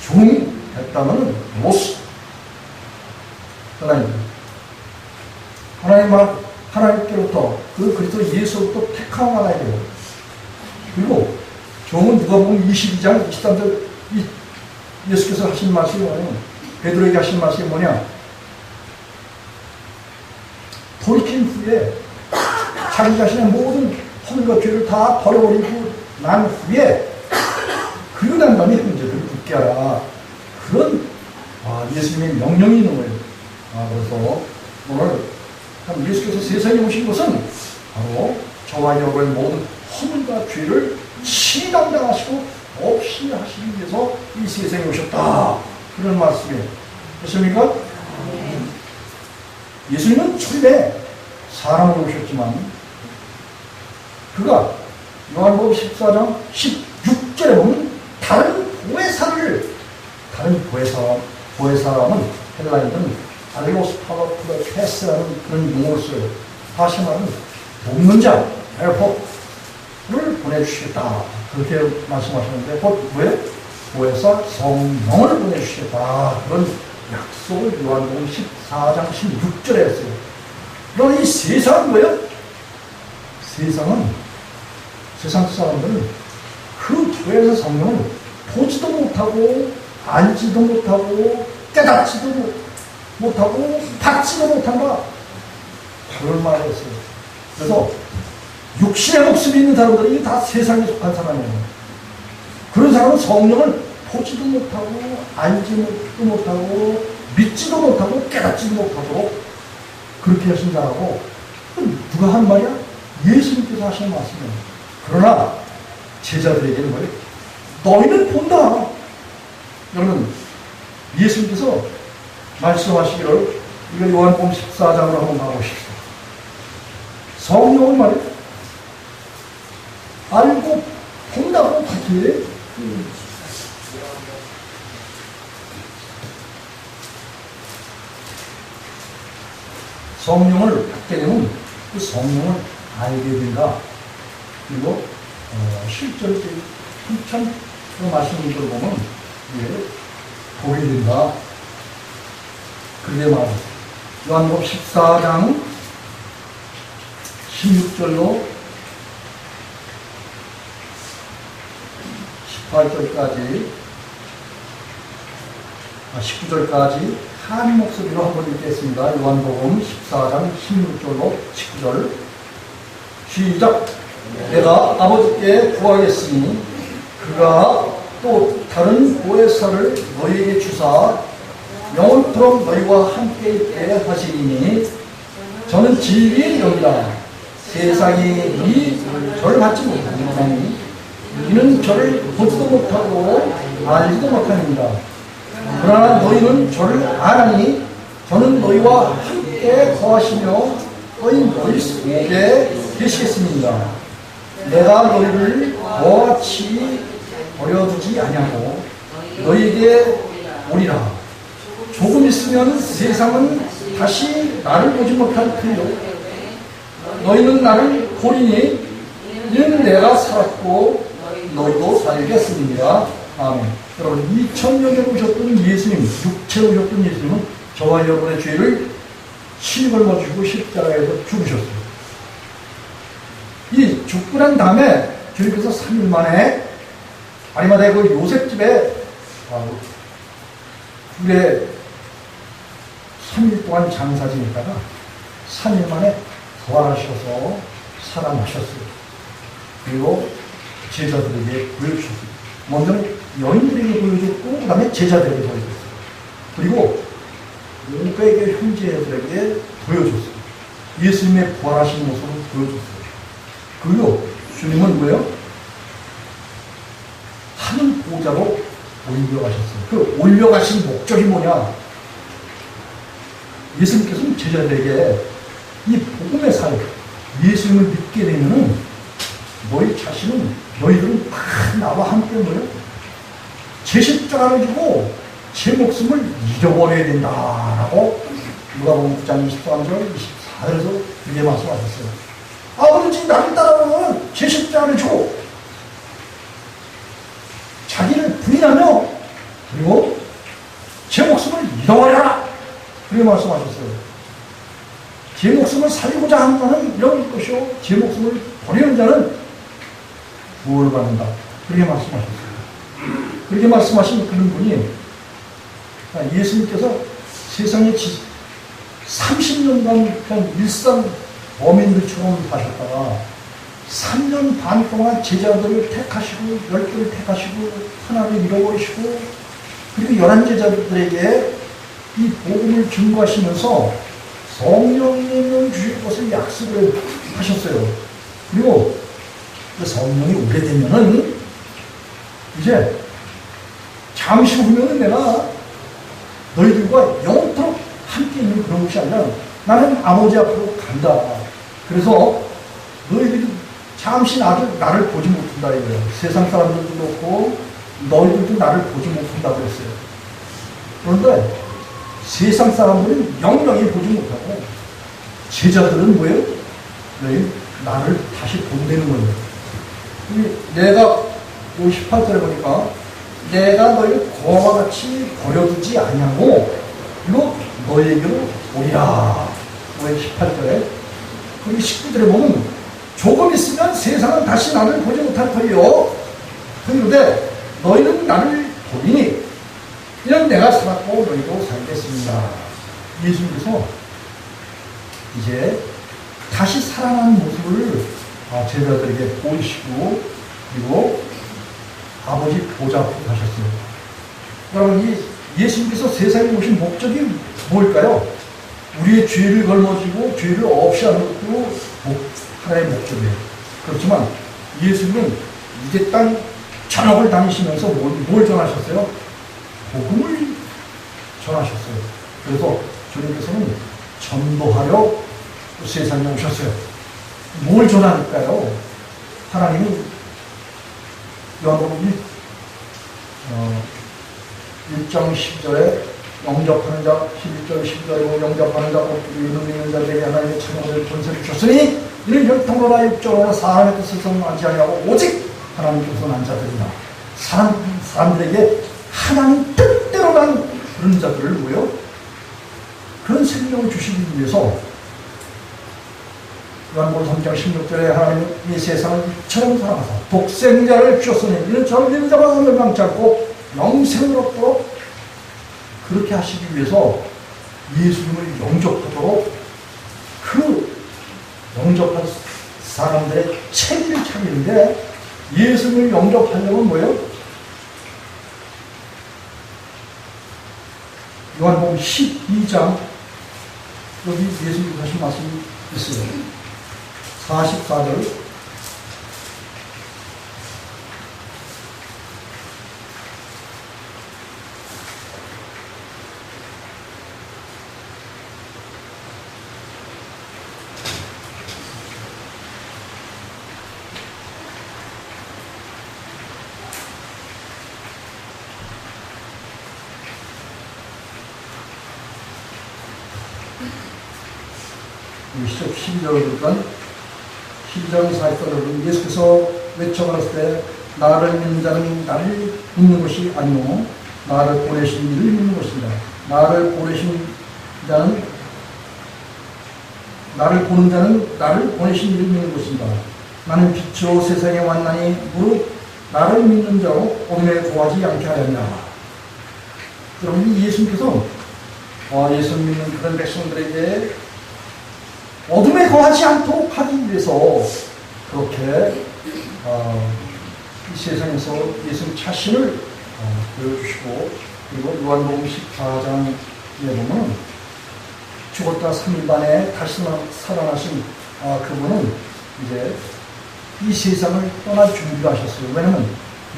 종이 됐다면 로스. 하나님께로부터 그 그리스도 예수로부터 택함을 받아야 돼요. 그리고 종은 누가복음 22장 23절 예수께서 하신 말씀이 뭐냐면 베드로에게 하신 말씀이 뭐냐? 돌이킨 후에 자기 자신의 모든 허물과 죄를 다 버려버리고 난 후에 그리고 난 다음에 형제들을 붙게 하라. 그런 예수님의 명령이 있는 거예요. 그래서 오늘 예수께서 세상에 오신 것은 바로 저와 여러분의 모든 허물과 죄를 친히 담당하시고 없이 하시기 위해서 이 세상에 오셨다. 그런 말씀이에요. 그렇습니까? 예수님은 초림에 사람으로 오셨지만 그가 요한복음 14장 16절에 보면 다른 보혜사람은 헬라인은 알로스 파라프레테스라는 그런 용어를 써요. 다시 말하면 돕는 자, 헬퍼를 보내주시겠다. 그렇게 말씀하셨는데 곧 왜? 보혜사 성령을 보내주시겠다. 그런 약속을 요한복음 14장 16절에 했어요. 그러나 이 세상은 뭐예요? 세상 사람들은 그 보혜사 성령을 보지도 못하고 알지도 못하고 깨닫지도 못하고 받지도 못한다. 그런 말을 했어요. 그래서 육신의 목숨이 있는 사람들은 이게 다 세상에 속한 사람이에요. 그런 사람은 성령을 보지도 못하고 알지도 못하고 믿지도 못하고 깨닫지도 못하도록 그렇게 하신 자라고. 누가 한 말이야? 예수님께서 하신 말씀이에요. 그러나 제자들에게는 뭐예요? 너희는 본다. 여러분 예수님께서 말씀하시기를 이거 요한복음 14장으로 한번 가보십시오. 성령은 말이에요. 알고 본다고 그렇게 성령을 받게 되면 그 성령을 알게 된다. 그리고 실제로 한참 그 말씀을 보면 보게 된다. 그게 말이에요. 요한복음 14장 16절로 18절까지 19절까지 한 목소리로 한번 읽겠습니다. 요한복음 14장 16절로 19절 시작. 내가 아버지께 구하겠으니 그가 또 다른 보혜사를 너희에게 주사 영원토록 너희와 함께 있게 하시리니 저는 진리의 영이라. 세상이 저를 받지 못하니 이는 저를 보지도 못하고 알지도 못하느니라. 그러나 너희는 저를 아나니 저는 너희와 함께 거하시며 너희 속에 계시겠습니다. 내가 너희를 저같이 버려두지 아니하고 너희에게 오리라. 조금 있으면 세상은 다시 나를 보지 못할 터이요 너희는 나를 보리니 이는 내가 살았고 너희도 살겠습니다. 아멘. 여러분 2000년에 오셨던 예수님, 육체로 오셨던 예수님은 저와 여러분의 죄를 친히 걸머주시고 십자가에서 죽으셨어요. 이 죽고 난 다음에 주님께서 3일 만에 아리마다의 그 요셉 집에 굴에 3일 동안 장사 지냈다가 3일 만에 부활하셔서 살아나셨어요. 그리고 제자들에게 보여주셨어요. 먼저는 여인들에게 보여줬고 그 다음에 제자들에게 보여줬어요. 그리고 500의 형제들에게 보여줬어요. 예수님의 부활하신 모습을 보여줬어요. 그리고 주님은 뭐예요? 하늘 보좌로 올려가셨어요. 그 올려가신 목적이 뭐냐? 예수님께서는 제자들에게 이 복음의 사역, 예수님을 믿게 되면은 너희들은 다 나와 함께 뭐예요? 제 십자가를 지고 제 목숨을 잃어버려야 된다라고 누가복음 9장 23절 24절에서 그렇게 말씀하셨어요. 아버지 나를 따라오면 제 십자가를 지고 자기를 부인하며 그리고 제 목숨을 잃어버려라 그렇게 말씀하셨어요. 제 목숨을 살리고자 하는 자는 이런 것이요 제 목숨을 버리는 자는 구원을 받는다 그렇게 말씀하셨어요. 그렇게 말씀하신 그런 분이 예수님께서 세상에 30년간 그냥 일상 범인들처럼 사셨다가 3년 반 동안 제자들을 택하시고 10개를 택하시고 하나를 잃어버리시고 그리고 11제자들에게 이 복음을 증거하시면서 성령님을 주실 것을 약속을 하셨어요. 그리고 그 성령이 오래되면은 이제 잠시 후면은 내가 너희들과 영원토록 함께 있는 그런 것이 아니라 나는 아버지 앞으로 간다. 그래서 너희들이 잠시 나를 보지 못한다 이거예요. 세상 사람들도 그렇고 너희들도 나를 보지 못한다고 했어요. 그런데 세상 사람들은 영영히 보지 못하고 제자들은 뭐예요? 나를 다시 본다는 거예요. 내가 18절에 보니까 내가 너희를 고아와 같이 버려두지 아니하고 이거 너희에게로 오리라. 18절에 그리고 19절에 보면 조금 있으면 세상은 다시 나를 보지 못할 터이요. 그런데 너희는 나를 보리니 이는 내가 살았고 너희도 살겠습니다. 예수님께서 이제 다시 살아난 모습을 제자들에게 보이시고 그리고 아버지 보좌 앞에 가셨어요. 여러분 이 예수님께서 세상에 오신 목적이 뭘까요? 우리의 죄를 걸머지고 죄를 없이 하는 것도 하나의 목적이에요. 그렇지만 예수님은 이제 땅 전역을 다니시면서 뭘 전하셨어요? 복음을 전하셨어요. 그래서 주님께서는 전도하려 세상에 오셨어요. 뭘 전하니까요? 하나님이 요한복음 1장 10절에 영접하는 자, 11절 10절에 영접하는 자, 이는 믿는 자들에게 하나님의 참여를 권세를 주셨으니 이는 혈통으로나 육적으로나 사람의 뜻에서 나지 아니하고 오직 하나님께서 난 자들이나 사람들에게 하나님 뜻대로 난 그런 자들을 뭐요? 그런 생명을 주시기 위해서 요한복음 3장 16절에 하나님이 세상을 이처럼 사랑하사 독생자를 주셨으니 이는 저를 믿는 자마다 멸망치 않고 영생을 얻도록 그렇게 하시기 위해서 예수님을 영접하도록 그 영접한 사람들의 체리를 차리는데 예수님을 영접하려면 뭐예요? 요한복음 12장 여기 예수님 하신 말씀이 있어요. 44절 시작 12절을 보니까 12장 40절을 예수께서 외쳐가셨을 때 나를 믿는 자는 나를 믿는 것이 아니오 나를 보내신 이를 믿는 것입니다. 나를 보내신 자는 나를 보는 자는 나를 보내신 이를 믿는 것입니다. 나는 빛으로 세상에 왔나니 무릇 나를 믿는 자로 어둠에 거하지 않게 하였냐. 여러분 예수님께서 예수 믿는 그런 백성들에게 어둠에 거하지 않도록 하기 위해서 그렇게 이 세상에서 예수님 자신을 보여주시고, 그리고 요한복음 14장에 보면 죽었다 3일 만에 다시 살아나신 그분은 이제 이 세상을 떠날 준비를 하셨어요. 왜냐하면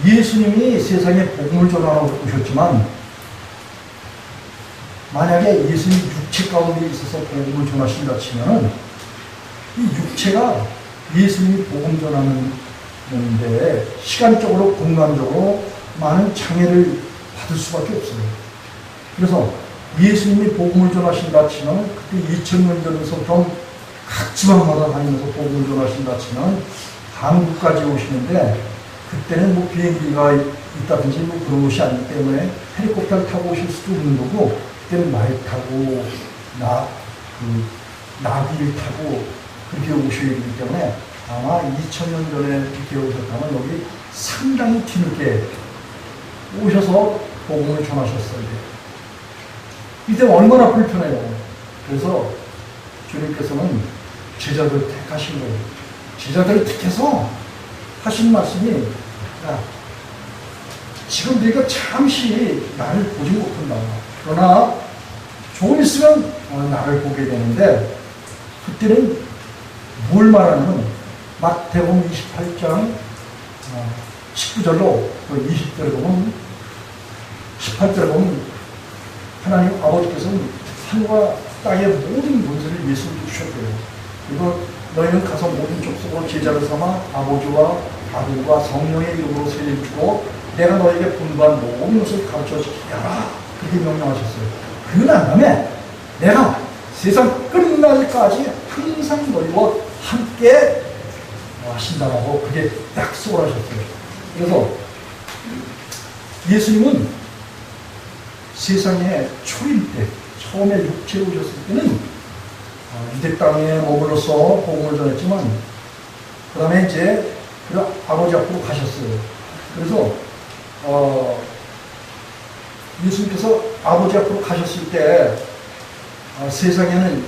예수님이 세상에 복음을 전하러 오셨지만, 만약에 예수님이 육체 가운데 있어서 복음을 전하신다 치면은 이 육체가 예수님이 복음 전하는데 시간적으로 공간적으로 많은 장애를 받을 수밖에 없어요. 그래서 예수님이 복음을 전하신다 치면 그때 2000년 전에서부터 각 지방마다 다니면서 복음을 전하신다 치면 한국까지 오시는데, 그때는 뭐 비행기가 있다든지 뭐 그런 것이 아니기 때문에 헬리콥터를 타고 오실 수도 없는 거고, 그때는 말 타고 나비를 타고 그렇게 오셔야 되기 때문에 아마 2000년 전에 그렇게 오셨다면 여기 상당히 뒤늦게 오셔서 복음을 전하셨어요. 이때 얼마나 불편해요. 그래서 주님께서는 제자들 택하신 거예요. 제자들을 택해서 하신 말씀이, 야, 지금 너희가 잠시 나를 보지 못한다. 그러나 조금 있으면 나를 보게 되는데, 그때는 뭘 말하냐면 마태복음 28장 19절로 20절에 보면, 18절에 보면 하나님 아버지께서는 하늘과 땅의 모든 문제를 예수님께 주셨대요. 그리고 너희는 가서 모든 족속으로 제자를 삼아 아버지와 아들과 성령의 이름으로 세례주고 내가 너에게 분부한 모든 것을 가르쳐 지키게 하라. 그렇게 명령하셨어요. 그난 다음에 내가 세상 끝날까지 항상 너희와 함께 하신다고 그게 약속을 하셨어요. 그래서 예수님은 세상에 초림 때, 처음에 육체로 오셨을 때는 이대 땅에 머물러서 복음을 전했지만, 그 다음에 이제 그 아버지 앞으로 가셨어요. 그래서 예수님께서 아버지 앞으로 가셨을 때 세상에는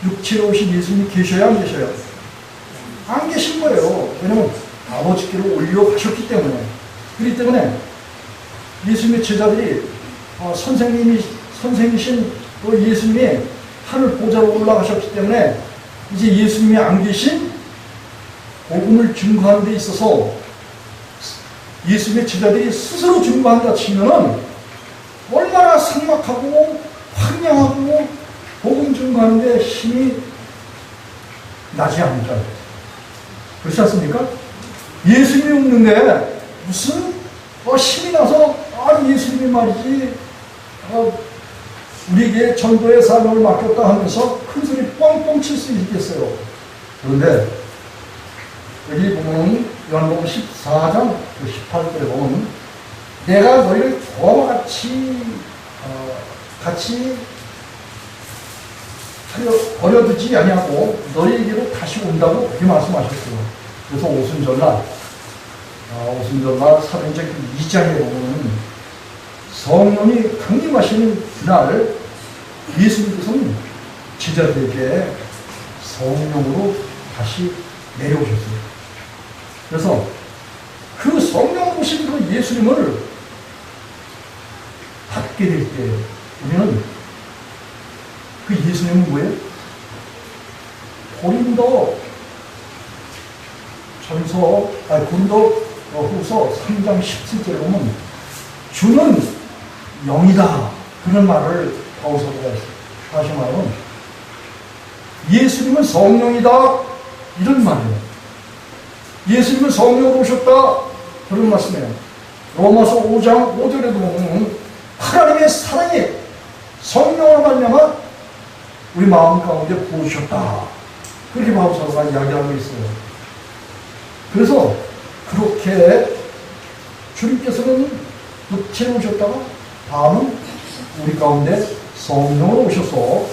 육체로 오신 예수님이 계셔야 안 계셔요? 안 계신 거예요. 왜냐면 아버지께로 올려가셨기 때문에. 그렇기 때문에 예수님의 제자들이 선생이신 예수님이 하늘 보좌로 올라가셨기 때문에 이제 예수님이 안 계신 복음을 증거하는 데 있어서 예수님의 제자들이 스스로 증거한다 치면은 얼마나 삭막하고 황량하고 복음 증거하는 데 힘이 나지 않을까요? 그렇지 않습니까? 예수님이 없는데 무슨 힘이 나서 예수님이 말이지 우리에게 전도의 사명을 맡겼다 하면서 큰 소리 뻥뻥 칠 수 있겠어요. 그런데 여기 보면 요한복음 14장 18절에 보면 내가 너희를 저와 같이 버려두지 아니하고 너희에게로 다시 온다고 그렇게 말씀하셨어요. 그래서 오순절날 사도행전 2장에 보면 성령이 강림하시는 그날 예수님께서는 제자들에게 성령으로 다시 내려오셨어요. 그래서 그 성령 오신 그 예수님을 받게 될 때 우리는 그 예수님은 뭐예요? 고린도 후서 3장 17절에 보면 주는 영이다. 그런 말을 바울사도가 했어요. 다시 말하면 예수님은 성령이다. 이런 말이에요. 예수님은 성령으로 오셨다. 그런 말씀이에요. 로마서 5장 5절에도 보면 하나님의 사랑이 성령으로 말미암아 우리 마음 가운데 부으셨다. 그렇게 바울사도가 이야기하고 있어요. 그래서 그렇게 주님께서는 육체로 오셨다가 다음은 우리 가운데 성령으로 오셔서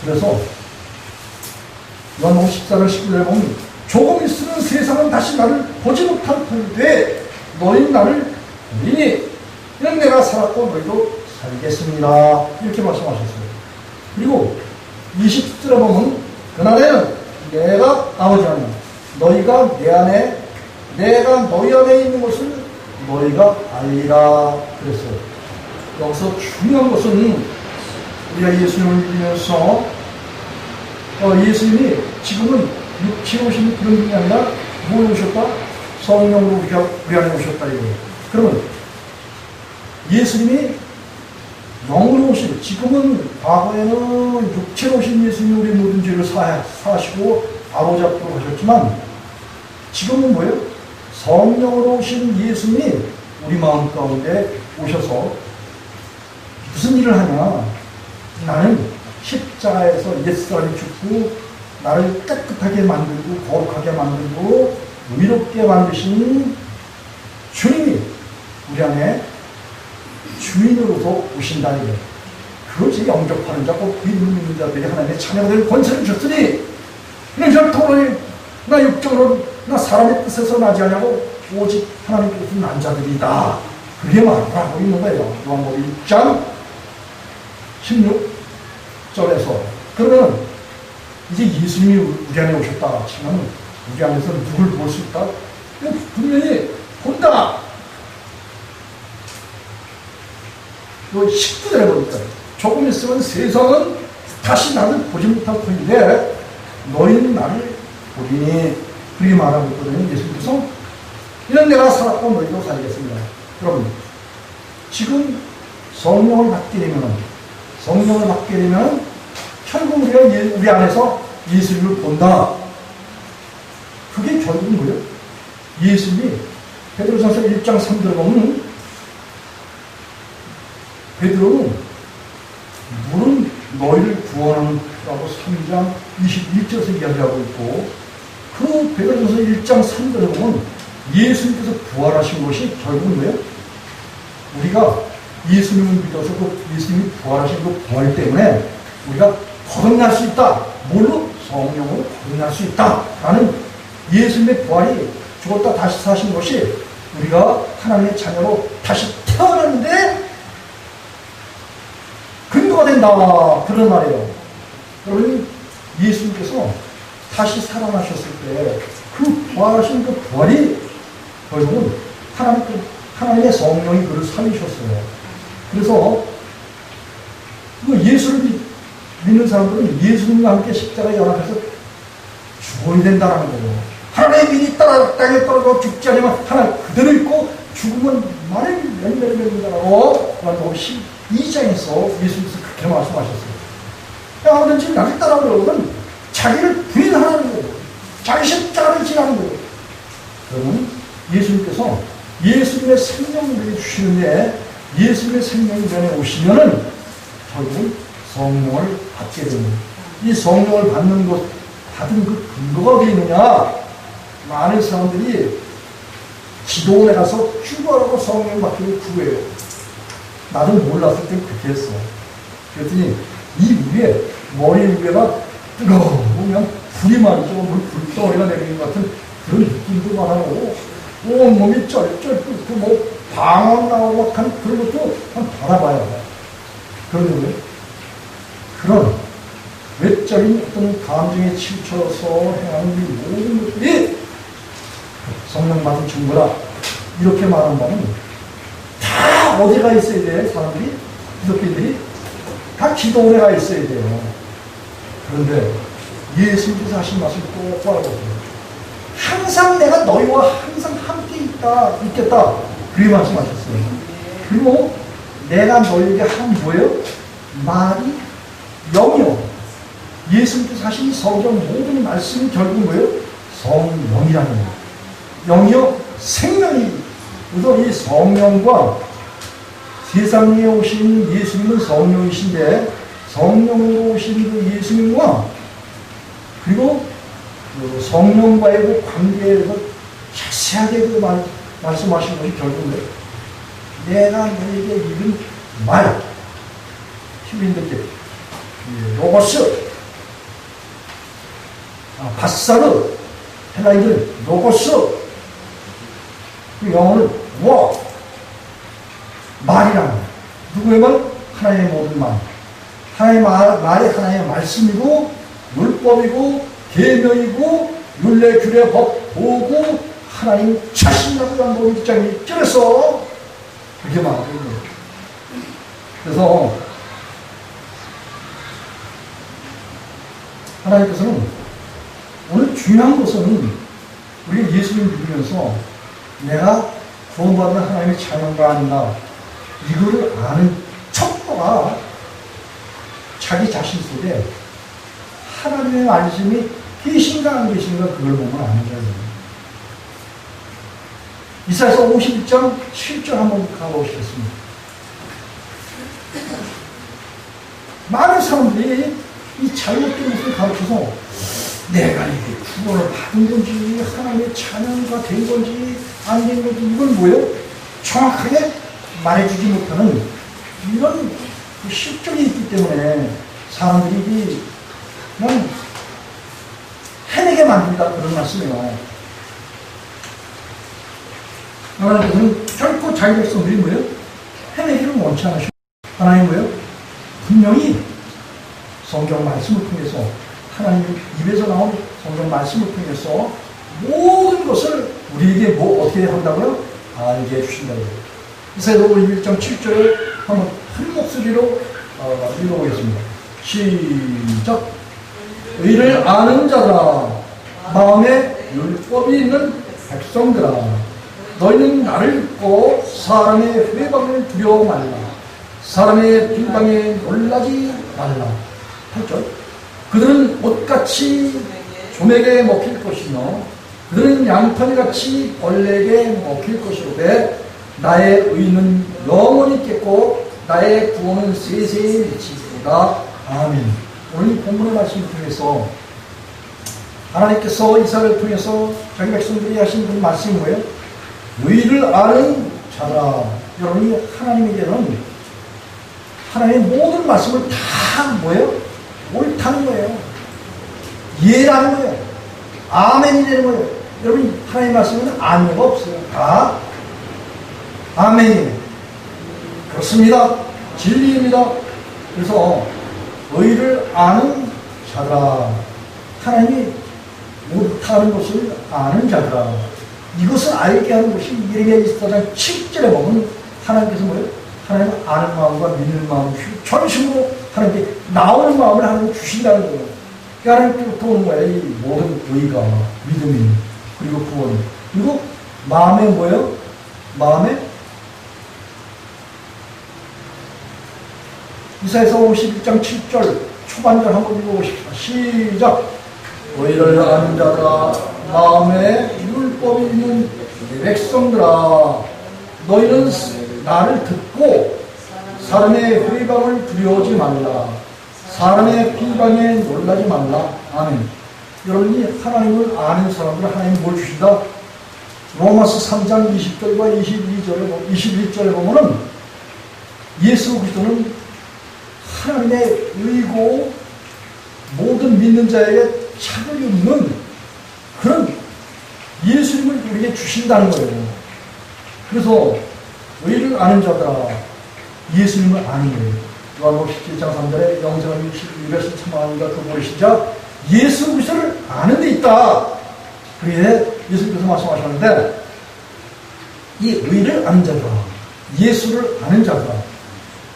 그래서 요한복음 14장 19절에 보면 조금 있으면 세상은 다시 나를 보지 못할 텐데 너희는 나를 보리니 이는 내가 살았고 너희도 살겠습니다. 이렇게 말씀하셨어요. 그리고 20절에 보면 그날에는 내가 아버지 안에, 너희가 내 안에, 내가 너희 안에 있는 것을 너희가 알리라 그랬어요. 여기서 중요한 것은 우리가 예수님을 믿으면서 예수님이 지금은 육체에 오신 그런 분이 아니라 뭘 오셨다? 성령으로 우리 안에 오셨다 이거예요. 그러면 예수님이 영으로 오신, 지금은 과거에는 육체로 오신 예수님이 우리 모든 죄를 사하시고 바로잡도록 하셨지만 지금은 뭐예요? 성령으로 오신 예수님이 우리 마음 가운데 오셔서 무슨 일을 하냐? 나는 십자가에서 옛사람이 죽고 나를 깨끗하게 만들고 거룩하게 만들고 의롭게 만드신 주님이 우리 안에 주인으로서 오신다 이거예요. 그것이 영접하는 자, 꼭 믿는 자들이 하나님의 자녀가 될 권세를 주셨으니 이는 혈통으로 나 육적으로 나 사람의 뜻에서 나지 않냐고 오직 하나님께서 난 자들이다. 그게 말하고 있는 거예요. 요한복음 1장 16절에서. 그러면 이제 예수님이 우리 안에 오셨다 치면 우리 안에서 누굴 볼 수 있다? 분명히 본다. 요 19절에 보니까 조금 있으면 세상은 다시 나를 보지 못할 터인데 너희는 나를 보리니, 그렇게 말하고 있거든요. 예수님께서 이런 내가 살았고 너희도 살겠습니다. 여러분 지금 성령을 받게 되면 결국 우리가 우리 안에서 예수님을 본다. 그게 결국은 뭐예요? 예수님이 베드로전서 1장 3절에 보면 베드로는 물은 너희를 구원하는 라고 3장 21절에서 이야기하고 있고, 그 베드로전서 1장 3절에 보면 예수님께서 부활하신 것이 결국은 뭐예요? 우리가 예수님을 믿어서 그 예수님이 부활하신 그 부활 때문에 우리가 거듭날 수 있다. 뭘로? 성령으로 거듭날 수 있다. 라는 예수님의 부활이 죽었다 다시 사신 것이 우리가 하나님의 자녀로 다시 태어났는데 근거가 된다. 그런 말이에요. 여러분 예수님께서 다시 살아나셨을 때 그 부활하신 그 부활이 결국은 하나님의 성령이 그를 살리셨어요. 그래서 그 예수를 믿는 사람들은 예수님과 함께 십자가에 연합해서 죽어야 된다는 거예요. 하나님의 믿이 따라 땅에 떨어져 죽지 않으면 하나 그대로 있고 죽으면 말을 멸멸멸멸하고 라고 12장에서 예수님께서 그렇게 말씀하셨어요. 아무든지 나를 따라오려면 자기를 부인하는 거예요. 자기 십자가를 지나는 거예요. 그러면 예수님께서 예수님의 생명을 주시는데 예수님의 생명이 전에 오시면은 결국 성령을 받게 됩니다. 이 성령을 받는 것, 받은 그 근거가 어디 있느냐? 많은 사람들이 기도원에 가서 주거하고 성령을 받기를 구해요. 나도 몰랐을 때 그렇게 했어. 그랬더니 이 위에, 머리 위에가 뜨거우면 불이 많죠. 불덩어리가 내리는 것 같은 그런 느낌도 많아요. 온몸이 쩔쩔 끓고 뭐 방언 나오고 하는 그런 것도 한번 바라봐요. 그런데 그런 외적인 어떤 감정에 치우쳐서 행하는 이 모든 것들이 성령 받은 증거라. 이렇게 말한다면 다 어디가 있어야 돼? 사람들이, 기독교인들이 다 기도원에 가 있어야 돼요. 그런데 예수님께서 하신 말씀 똑바로 보세요. 항상 내가 너희와 항상 함께 있겠다. 그렇게 말씀하셨어요. 그리고 내가 너희에게 한 뭐예요? 말이 영이요. 예수님께서 하신 성경 모든 말씀이 결국 뭐예요? 성령이라는 거예요. 영이요 생명이. 그래서 이 성령과 세상에 오신 예수님은 성령이신데 성령으로 오신 그 예수님과 그리고 그 성령과의 그 관계에서 자세하게 그 말씀하신 것이 결국 내가 너에게 이른 말, 히브리인들께 로고스, 바사르, 헬라인들 로고스, 그 영어는 말이라는 거예요. 누구의 말? 하나님의 모든 말. 하나님의 말이 하나님의 말씀이고 율법이고 계명이고 율례 규례 법 도구 하나님 자신이라고 한 모든 입장이 그래서 그렇게 말하거든요. 그래서 하나님께서는 오늘 중요한 것은 우리 예수를 믿으면서 내가 구원받은 하나님의 자녀가 아닌가 이거를 아는 척도가 자기 자신 속에 하나님의 말씀이 계신가 안 계신가 그걸 보면 아는 거예요. 이사야서 51장 7절 한번 가보시겠습니다. 많은 사람들이 이 잘못된 것을 가르쳐서 내가 이게 구원을 받은 건지 하나님의 자녀가 된 건지 안 된 건지 이걸 뭐예요? 정확하게 말해주지 못하는 이런 실정이 있기 때문에 사람들이 그냥 해내게 만든다 그런 말씀이에요. 하나님께서는 결코 자기 백성들이 뭐예요? 해내기를 원치 않으셔. 하나님 뭐예요? 분명히 성경 말씀을 통해서 하나님 입에서 나온 성경 말씀을 통해서 모든 것을 우리에게 어떻게 한다고요? 알게 해주신다고요. 이사야서 51장 7절을 한번 큰 목소리로 읽어보겠습니다. 시작. 의를 아는 자들아, 마음에 율법이 있는 백성들아, 너희는 나를 읽고 사람의 회방을 두려워 말라. 사람의 비방에 놀라지 말라. 8절. 그들은 옷같이 좀에게 먹힐 것이며 그들은 양털같이 벌레에게 먹힐 것이로되 나의 의는 영원히 있겠고 나의 구원은 세세히 미치리로다. 아멘. 오늘 이 본문의 말씀을 통해서 하나님께서 이사를 통해서 자기 백성들이 하신 그 말씀이 뭐예요? 의를 아는 자라. 여러분이 하나님에게는 하나님의 모든 말씀을 다 뭐예요? 옳다는 거예요. 이해라는 거예요. 아멘이 되는 거예요. 여러분 하나님의 말씀은 아멘가 없어요. 다 아멘이에요. 그렇습니다. 진리입니다. 그래서 의를 아는 자들아, 하나님이 못하는 것을 아는 자들아, 이것을 알게 하는 것이 예레미야 24장 7절에 보면 하나님께서 뭐예요? 하나님을 아는 마음과 믿는 마음을 전심으로 하나님께 나오는 마음을 하나님 주신다는 거예요. 그러니까 하나님께로부터 오는 거예요. 이 모든 의가, 믿음이, 그리고 구원이. 그리고 마음에 뭐예요? 마음에 이사야서 51장 7절 초반절 한번 읽어보십시오. 시작. 의를 아는 자들아, 마음에 율법이 있는 내 백성들아, 너희는 나를 듣고 사람의 회방을 두려워하지 말라. 사람의 비방에 놀라지 말라. 아멘. 여러분이 하나님을 아는 사람들은 하나님 뭘 주신다? 로마서 3장 20절과 21절에 보면은 예수 그리스도는 하나님의 의고 모든 믿는 자에게 차별이 없는 그런 예수님을 우리에게 주신다는 거예요. 그래서 의를 아는 자들아, 예수님을 아는 거예요. 요한복음 17장 3절에 영생을 이것이 참아하는가 그 무엇이자 예수 그리스도를 아는 데 있다. 그게 예수님께서 말씀하셨는데 이 의를 아는 자들아, 예수를 아는 자들아,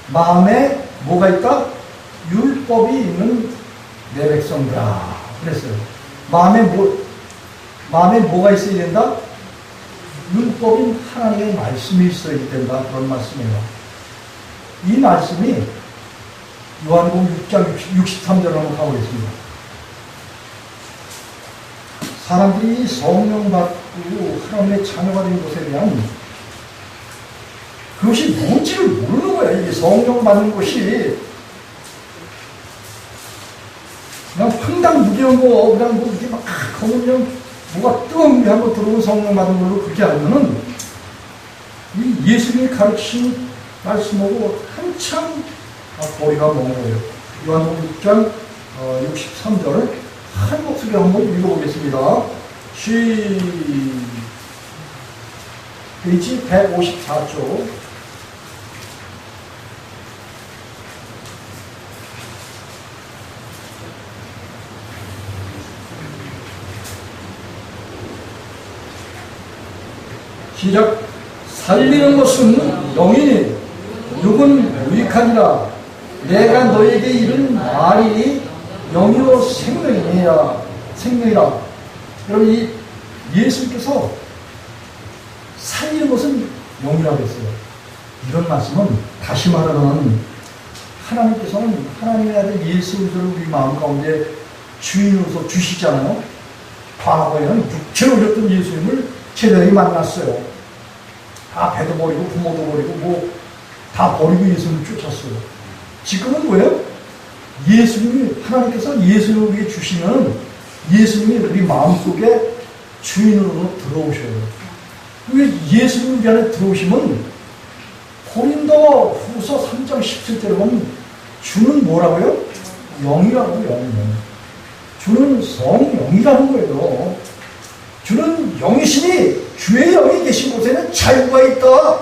마음에 뭐가 있다? 율법이 있는 내 백성들아 그랬어요. 마음에 뭐가 있어야 된다? 율법인 하나님의 말씀이 있어야 된다. 그런 말씀이에요. 이 말씀이 요한복음 6장 63절로 한번 가보겠습니다. 사람들이 성령 받고 하나님의 자녀가 된 것에 대한 그것이 뭔지를 모르는 거야. 이 성령 받는 것이 그냥 평당 무게한 거, 그냥 뭐 이렇게 막 그냥 뭐가 뜨거운 게 한번 들어오면 성령 받은 걸로 그렇게 알면은 이 예수님이 가르치신 말씀하고 한참 거리가 먼 거예요. 요한복음 6장 63절 한 목소리 한번 읽어보겠습니다. 페이지 154쪽. 시작. 살리는 것은 영이니 육은 무익하니라. 내가 너에게 이른 말이 영이요 생명이라. 여러분, 이 예수님께서 살리는 것은 영이라고 했어요. 이런 말씀은 다시 말하면 하나님께서는 하나님의 아들 예수 그리스도를 우리 마음 가운데 주인으로서 주시잖아요. 과거에는 육체로 오셨던 예수님을 제자들이 만났어요. 다 배도 버리고 부모도 버리고 뭐 다 버리고 예수님을 쫓았어요. 지금은 뭐예요? 예수님이, 하나님께서 예수님을 우리에게 주시면 예수님이 우리 마음속에 주인으로 들어오셔요. 예수님이 우리 안에 들어오시면 고린도 후서 3장 17절에 보면 주는 뭐라고요? 영이라고. 영. 주는 성령이라는 거예요. 주는 영이시니 주의 영이 계신 곳에는 자유가 있다.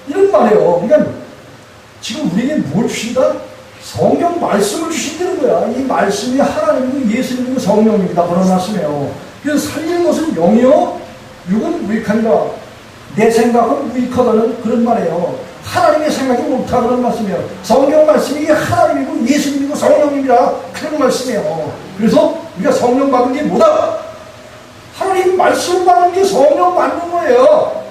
이런 말이에요. 그러니까 지금 우리에게 뭘 주신다? 성경 말씀을 주신다는 거야. 이 말씀이 하나님이고 예수님이고 성령입니다. 그런 말씀이에요. 그래서 살리는 것은 영이요, 육은 무익하니라. 내 생각은 무익하다는 그런 말이에요. 하나님의 생각이 옳다 그런 말씀이에요. 성경 말씀이 하나님이고 예수님이고 성령님이라 그런 말씀이에요. 그래서 우리가 성령 받은 게 뭐다? 하나님 말씀 받는 게 성령 받는 거예요.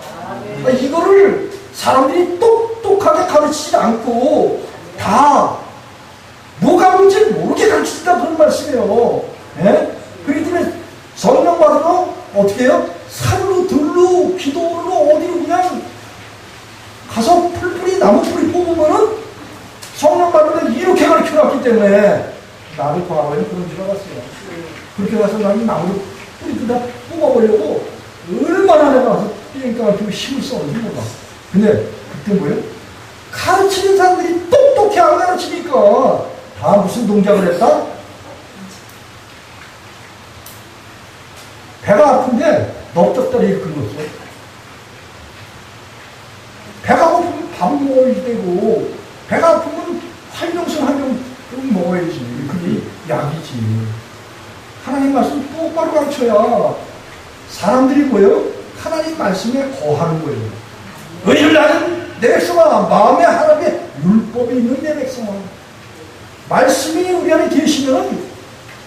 이거를 사람들이 똑똑하게 가르치지 않고 다 뭐가 뭔지 모르게 가르치다 그런 말씀이에요. 예? 그렇기 때문에 성령 받으면 어떻게 해요? 산으로 들로 기도로 어디로 그냥 가서 풀뿌리 나무뿌리 뽑으면은 성령 받으면 이렇게 가르쳐놨기 때문에 나를 과거에는 그런 줄 알았어요. 그렇게 가서 나는 나무를 뿌리 뜯다 뽑아보려고 얼마나 내가 가서 삐니까 가지고 힘을 써는지 몰라. 근데 그때 뭐예요? 가르치는 사람들이 똑똑히 안 가르치니까 다 무슨 동작을 했다? 배가 아픈데 넓적다리 긁었어. 배가 고프면 밥 먹어야 되고, 배가 아프면 활용성 한병 먹어야지. 그게 약이지. 하나님 말씀 똑바로 가르쳐야 사람들이 뭐예요? 하나님 말씀에 거하는 거예요. 의를 나는 내 백성아, 마음에 하나님의 율법이 있는 내 백성아. 말씀이 우리 안에 계시면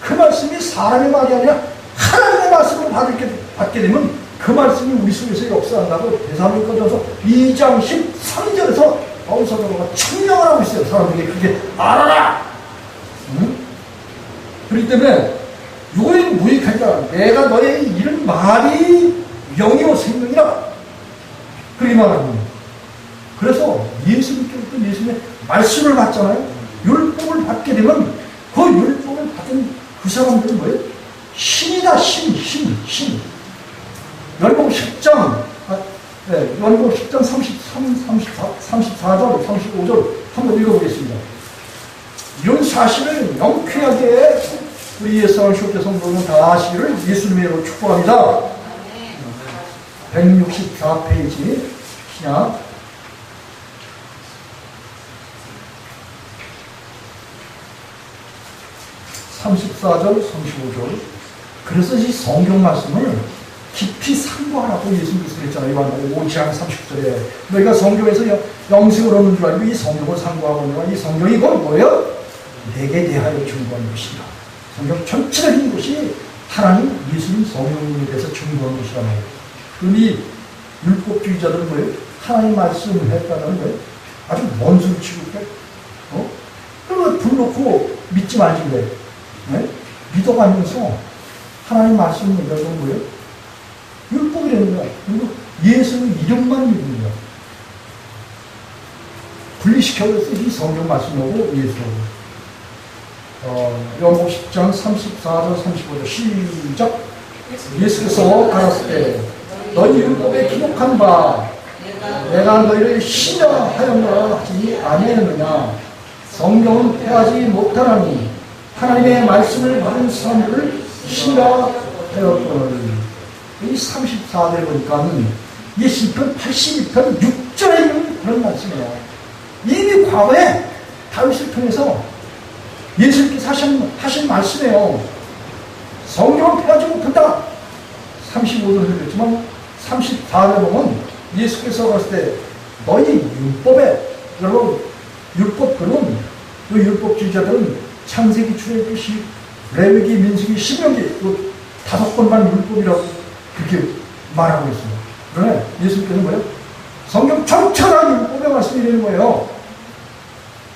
그 말씀이 사람의 말이 아니라 하나님의 말씀을 받게 되면 그 말씀이 우리 속에서 역사한다고 데살로니가전서 2장 13절에서 바울 사도가 청명을 하고 있어요. 사람들에게 그게 알아라. 응? 그렇기 때문에 유고인 무익하니라. 내가 너의 이런 말이 영이요 생명이라. 그렇게 말합니다. 그래서 예수님께부터 예수님의 말씀을 받잖아요. 율법을 받게 되면 그 율법을 받은 그 사람들은 뭐예요? 신이다. 신. 열공 10장, 열공 10장 34절, 35절 한번 읽어보겠습니다. 이런 사실을 명쾌하게 우리 예수님의 성도는 다 아시기를 예수님의 이름으로 축복합니다. 164페이지 시작. (34절) (35절) 그래서 이 성경 말씀을 깊이 상고하라고 예수님께서 그랬잖아요. 요한 5장 30절에 너희가 성경에서 영생을 얻는 줄 알고 이 성경을 상고하거니와 이 성경이 곧 뭐예요? 내게 대하여 증거하는 것이다. 성경 전체적인 것이 하나님, 예수님, 성령님에 대해서 증거하는 것이라는 거예요. 그럼 이 율법주의자들은 뭐예요? 하나님 말씀을 했다는 거예요. 아주 먼 소리 치고 그래. 그러면 불 놓고 믿지 말지 그래. 네? 믿어가면서 하나님 말씀을 믿어가는 거예요. 율법이라는 거야. 그리고 예수의 이름만 믿는 거야. 분리시켜서 이 성경 말씀하고 예수하고. 요한복음 10장 34절 35절 시작. 예수께서 가라사대 때 너희 율법에 기록한 바 내가 너희를 신뢰하였노라 하지 아니하였느냐. 성경은 패하지 못하나니 하나님의 말씀을 받은 사람들을 신뢰하였더니. 이 34절에 보니까 이 시편 82편 6절에 있는 그런 말씀이에요. 이미 과거에 다윗을 통해서 예수님께서 하신 말씀이에요. 성경을 패하지 못한다. 35절에 그랬지만 34절에 보면 예수께서 봤을 때 너희 율법에, 여러분 율법들은, 그 율법주의자들은 창세기, 출애굽기, 레위기, 민수기, 신명기 그 5권만 율법이라고 그렇게 말하고 있어요. 그러나 예수님께서는 뭐예요? 성경 전체가 율법의 말씀이 되는 거예요.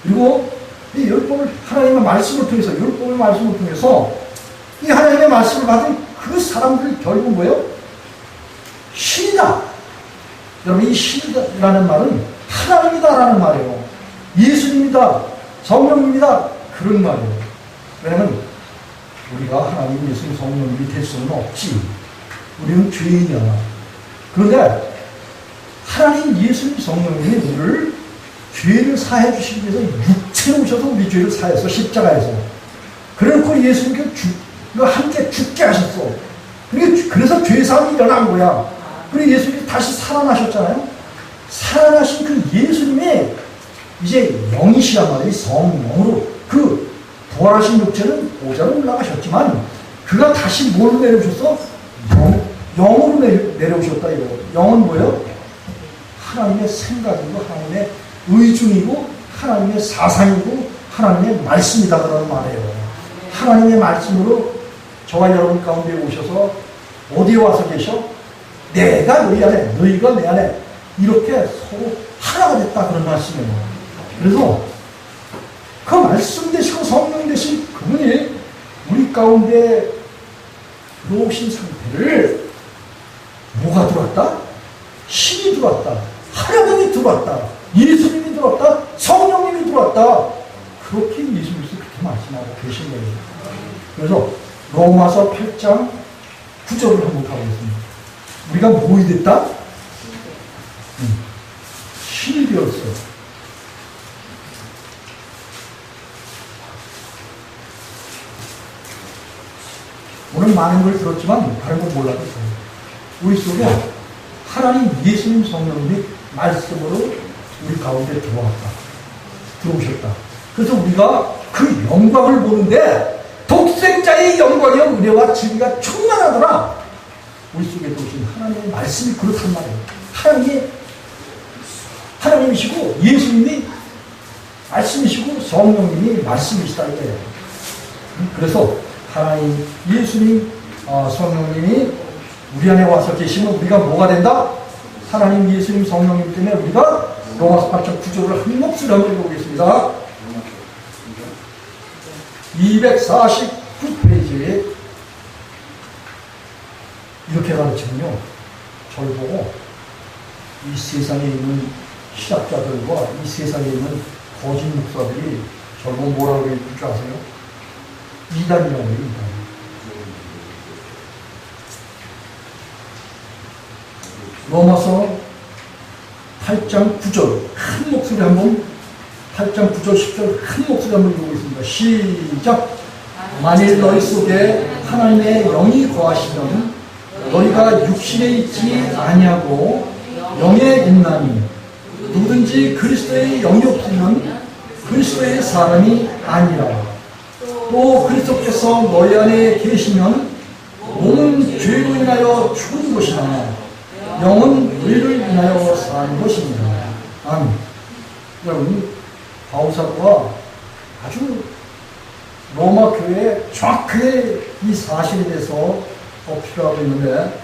그리고 이 율법을 하나님의 말씀을 통해서, 율법의 말씀을 통해서 이 하나님의 말씀을 받은 그 사람들 결국 뭐예요? 신이다. 여러분, 이 신이라는 말은 하나님이다라는 말이에요. 예수님이다, 성령님이다, 그런 말이에요. 왜냐하면 우리가 하나님, 예수님, 성령님이 될 수는 없지. 우리는 죄인이야. 그런데 하나님, 예수님, 성령님이 우리를 죄를 사해 주시기 위해서 육체로 오셔서 우리 죄를 사해서 십자가에서, 그래놓고 예수님께 함께 죽게 하셨어. 그래서 죄사함이 일어난 거야. 그리고 예수님이 다시 살아나셨잖아요. 살아나신 그 예수님이 이제 영이시란 말이에요. 성령으로. 그 부활하신 육체는 보좌로 올라가셨지만 그가 다시 뭘로 내려오셨어? 영으로 내려오셨다 이거. 영은 뭐예요? 하나님의 생각이고 하나님의 의중이고 하나님의 사상이고 하나님의 말씀이다 그런 말이에요. 하나님의 말씀으로 저와 여러분 가운데 오셔서 어디에 와서 계셔? 내가 너희 안에, 너희가 내 안에, 이렇게 서로 하나가 됐다 그런 말씀이에요. 그래서 그 말씀 되시고 성령 되신 그분이 우리 가운데 들어오신 상태를 뭐가 들어왔다? 신이 들어왔다. 하나님이 들어왔다. 예수님이 들어왔다. 성령님이 들어왔다. 그렇게 예수님께서 그렇게 말씀하고 계신 거예요. 그래서 로마서 8장 9절을 한번 가보겠습니다. 우리가 뭐이 됐다? 신이 되었어요. 오늘 많은 걸 들었지만 다른 건 몰라도 돼요. 우리 속에 하나님, 예수님, 성령님이 말씀으로 우리 가운데 들어오셨다. 그래서 우리가 그 영광을 보는데 독생자의 영광이요 은혜와 진리가 충만하더라. 우리 속에 도신 하나님의 말씀이 그렇단 말이에요. 하나님이시고 예수님이 말씀이시고 성령님이 말씀이시다 이거예요. 그래서 하나님, 예수님, 성령님이 우리 안에 와서 계시면 우리가 뭐가 된다? 하나님, 예수님, 성령님 때문에 우리가 로마서 8장 9절을 한 몫을 한번 읽어보겠습니다. 249페이지에 이렇게 가르치면요, 저를 보고 이 세상에 있는 신학자들과 이 세상에 있는 거짓 목사들이 저를 보고 뭐라고 얘기할 줄 아세요? 이단이라고 해요, 이단. 로마서 8장 9절 큰 목소리 한번, 8장 9절 10절 큰 목소리 한번 읽어보겠습니다. 시작. 만일 너희 속에 하나님의 영이 거하시면 너희가 육신에 있지 아니하고 영에 있나니 누구든지 그리스도의 영이 없으면 그리스도의 사람이 아니라. 또 그리스도께서 너희 안에 계시면 몸은 죄로 인하여 죽은 것이나 영은 의를 인하여 사는 것입니다. 아멘. 여러분, 바울사도가 아주 로마 교회에 정확하게 이 사실에 대해서 어필하고 있는데,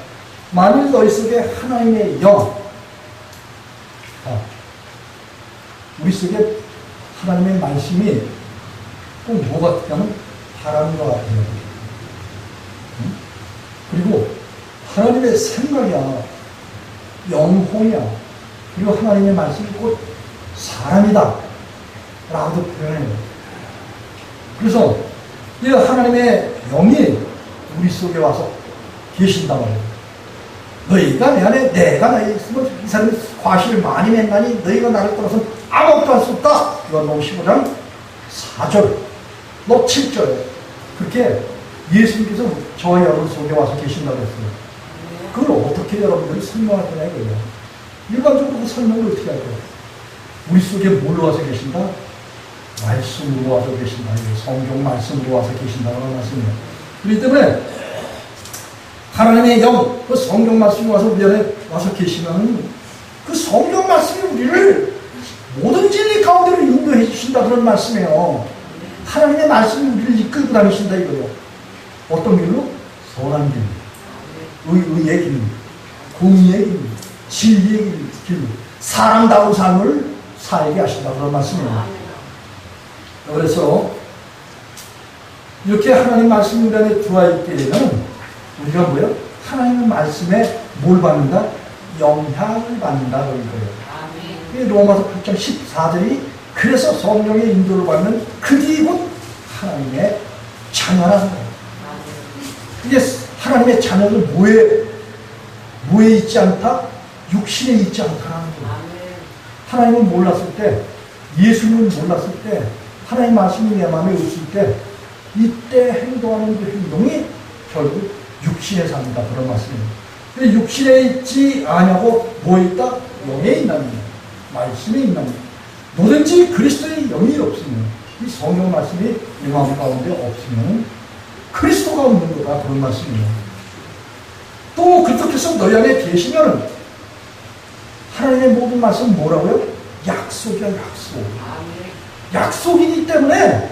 만일 너희 속에 하나님의 영, 우리 속에 하나님의 말씀이 꼭 뭐가 같냐면 바람과 같아요. 그리고 하나님의 생각이야, 영혼이야. 그리고 하나님의 말씀이 곧 사람이다 라고도 표현해요. 그래서 이 하나님의 영이 우리 속에 와서 계신단 말이에요. 너희가 내 안에, 내가 너희 있으면 이 사람이 과실을 많이 맺나니 너희가 나를 떠나서 아무것도 할 수 없다. 이건 너 15장 4절, 너 7절. 그렇게 예수님께서 저와 여러분 속에 와서 계신다고 했어요. 그걸 어떻게 여러분들이 설명할 거냐 이거예요. 일반적으로 그 설명을 어떻게 할 거예요? 우리 속에 뭘로 와서 계신다? 말씀으로 와서 계신다. 성경 말씀으로 와서 계신다는 말씀이에요. 그렇기 때문에 하나님의 영, 그 성경 말씀이 와서 우리 안에 와서 계시면 그 성경 말씀이 우리를 모든 진리 가운데로 인도해 주신다 그런 말씀이에요. 하나님의 말씀이 우리를 이끌고 다니신다 이거예요. 어떤 길로? 선한 길, 의의 길, 공의의 길, 진리의 길, 사람다운 삶을 살게 하신다 그런 말씀이에요. 그래서 이렇게 하나님 말씀 안에 들어와 있게 되면 우리가 뭐예요? 하나님의 말씀에 뭘 받는다? 영향을 받는다 그런 거예요. 로마서 8장 14절이 그래서 성령의 인도를 받는 그들이 곧 하나님의 자녀라는 거예요. 이게 하나님의 자녀는 뭐에 있지 않다? 육신에 있지 않다는 거예요. 하나님을 몰랐을 때, 예수님을 몰랐을 때, 하나님 말씀이 내 마음에 없을 때, 이때 행동하는 그 행동이 결국 육신에 삽니다. 그런 말씀입니다. 근데 육신에 있지 아냐고 뭐에 있다? 영에 있다는 거예요. 말씀에 있다는 거예요. 뭐든지 그리스도의 영이 없으면, 이 성경 말씀이 내 마음 가운데 없으면 그리스도가 없는 거다. 그런 말씀이에요. 또 그렇게서 너희 안에 계시면 하나님의 모든 말씀은 뭐라고요? 약속이야, 약속. 약속이기 때문에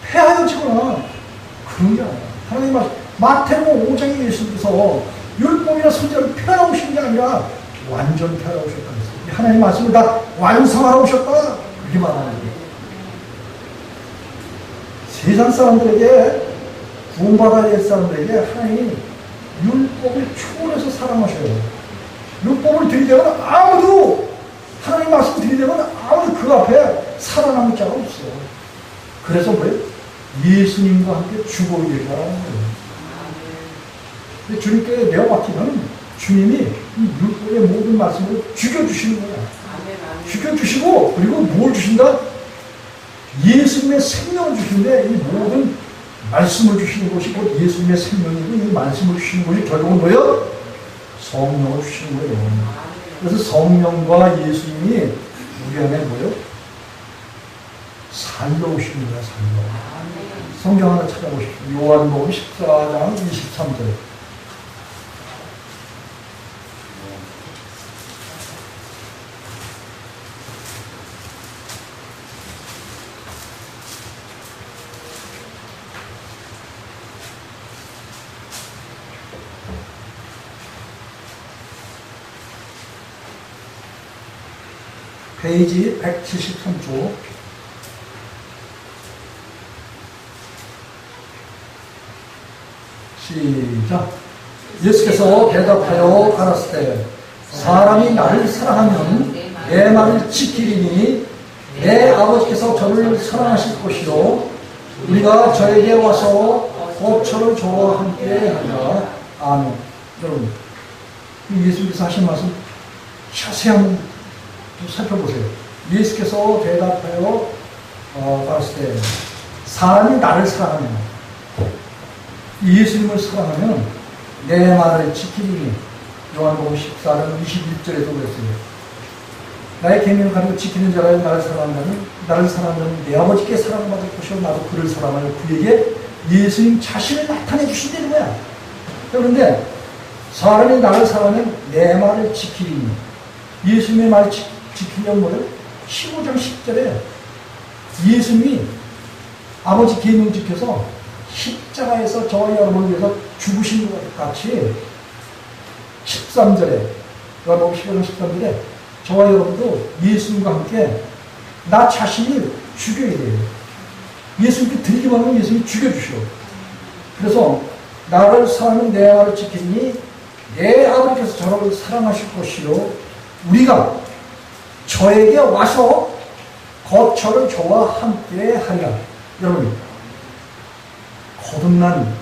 폐하여지거나 그런 게 아니야. 하나님 말씀, 마태복음 5장에 예수님께서 율법이나 선지자를 펴나오신 게 아니라 완전 펴나오셨다 그랬어요. 하나님 말씀을 다 완성하러 오셨다. 그렇게 말하는 거예요. 세상 사람들에게, 구원받아야 될 사람들에게 하나님이 율법을 초월해서 사랑하셔요. 율법을 들이대면 아무도, 하나님 말씀 들이대면 아무도 그 앞에 살아남을 자가 없어요. 그래서 뭐예요? 예수님과 함께 죽어야 되라는 거예요. 근데 주님께 내어 맡기면 주님이 이 율법의 모든 말씀을 죽여주시는 거야. 죽여주시고, 그리고 뭘 주신다? 예수님의 생명을 주시는데, 이 모든 말씀을 주시는 것이 곧 예수님의 생명이고, 이 말씀을 주시는 것이 결국은 뭐예요? 성령을 주시는 거예요. 그래서 성령과 예수님이 우리 안에 뭐예요? 살러 오시는 거야, 살러. 성경 하나 찾아보십시오. 요한복음 14장 23절. 페이지 173쪽. 시작. 예수께서 대답하여 가라사대 때 사람이 나를 사랑하면 내 말을 지키리니 내 아버지께서 저를 사랑하실 것이요 우리가 저에게 와서 곧 저를 저와 함께 하리라. 아멘. 여러분, 예수께서 하신 말씀 자세히 한번 살펴보세요. 예수께서 대답하여 가라사대 때 사람이 나를 사랑하면, 예수님을 사랑하면 내 말을 지키리니, 요한복음 14장 21절에도 그랬어요. 나의 계명을 가지고 지키는 자가 나를 사랑한다면, 나를 사랑하면 내 아버지께 사랑받을 것이요 나도 그를 사랑하여 그에게 예수님 자신을 나타내 주신다는 거야. 그런데 사람이 나를 사랑하면 내 말을 지키리니, 예수님의 말을 지키면 뭐예요? 15장 10절에 예수님이 아버지 계명 지켜서 십자가에서 저와 여러분을 위해서 죽으신 것 같이 13절에, 요한복음 15장 13절에 저와 여러분도 예수님과 함께 나 자신을 죽여야 돼요. 예수님께 드리기만 하면 예수님이 죽여주셔. 그래서 나를 사랑하는 내 말을 지키니 내 아버지께서 저를 사랑하실 것이요 우리가 저에게 와서 거처를 저와 함께 하리라. 여러분, 거듭난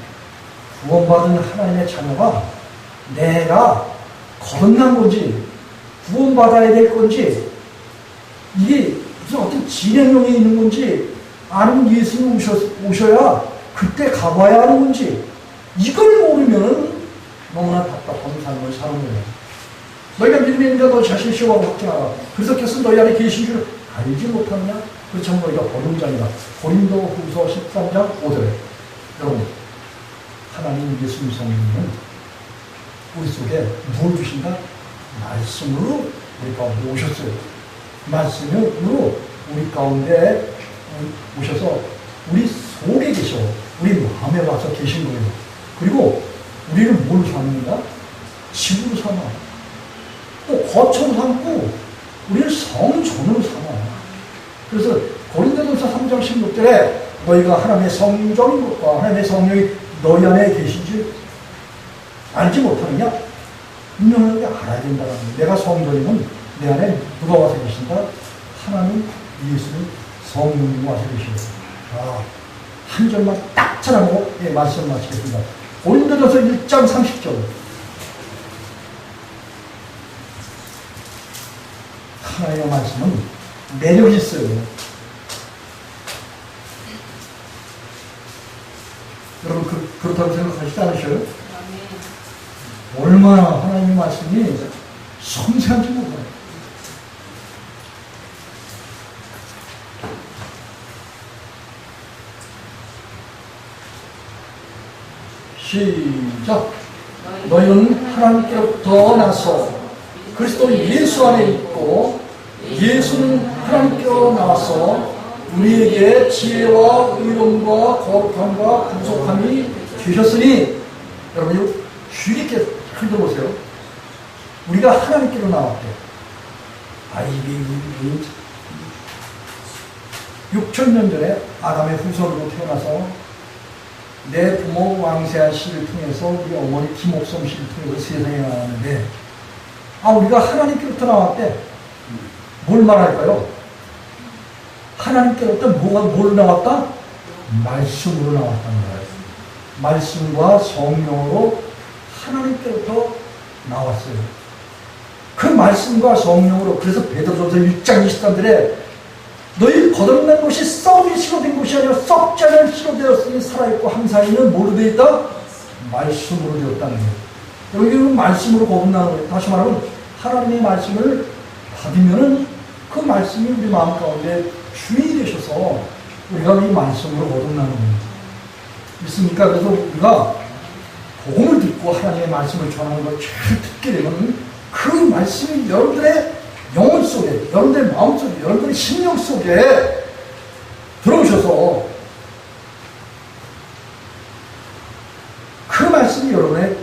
구원받은 하나님의 자녀가 내가 거듭난 건지 구원받아야 될 건지, 이게 무슨 어떤 진행형에 있는 건지, 아니면 예수님 오셔야 그때 가봐야 하는 건지, 이걸 모르면 너무나 답답한 삶을 사는 거예요. 너희가 믿음이 있는 자 너 자신 시험하고 확증하라. 그래서 너희 안에 계신 줄 알지 못하느냐? 그렇지만 너희가 거듭자니라. 고린도후서 13장 5절에. 여러분, 하나님 예수님 성령님은 우리 속에 무엇을 주신다? 말씀으로 우리 가운데 오셨어요. 말씀으로 우리 가운데 오셔서 우리 속에 계셔. 우리 마음에 와서 계신 거예요. 그리고 우리를 뭘로 삼는가? 집으로 삼아. 또 거처로 삼고 우리를 성전으로 삼아. 그래서 고린도전서 3장 16절에 너희가 하나님의 성전인 것과 하나님의 성령이 너희 안에 계신지 알지 못하느냐? 분명하게 알아야 된다는 거예요. 내가 성전이면 내 안에 누가 와서 계신다? 하나님, 예수님, 성령님 와서 계십니다. 한 절만 딱 전하고 말씀을 마치겠습니다. 고린도전서 1장 30절. 하나님의 말씀은 매력이 있어요. 여러분 그렇다고 생각하시지 않으셔요? 얼마나 하나님의 말씀이 섬세한지 몰라요. 시작. 너희는 하나님께로부터 나서 그리스도 예수 안에 있고 예수는 하나님께로 나와서 우리에게 지혜와 의로움과 거룩함과 구속함이 주셨으니, 여러분 주의 깊게 흘려보세요. 우리가 하나님께로 나왔대. 이게 6,000년 전에 아담의 후손으로 태어나서 내 부모 왕세아 씨를 통해서 우리 어머니 김옥som 씨를 통해서 세상에 나왔는데, 우리가 하나님께로부터 나왔대. 뭘 말할까요? 하나님께로부터 뭘 나왔다? 말씀으로 나왔다는 거예요. 말씀과 성령으로 하나님께로부터 나왔어요. 그 말씀과 성령으로, 그래서 베드로전서 1장 23절에 너희 거듭난 것이 썩이 씨로 된 것이 아니라 썩지 않은 씨로 되었으니 살아있고 항상 있는 뭐로 되어 있다? 말씀으로 되었다는 거예요. 여기는 말씀으로 거듭나는 거예요. 다시 말하면 하나님의 말씀을 받으면은 그 말씀이 우리 마음 가운데 주인이 되셔서 우리가 이 말씀으로 거듭나는 거예요. 믿습니까? 그래서 우리가 복음을 듣고 하나님의 말씀을 전하는 걸 잘 듣게 되면 그 말씀이 여러분들의 영혼 속에, 여러분들의 마음 속에, 여러분들의 심령 속에 들어오셔서 그 말씀이 여러분의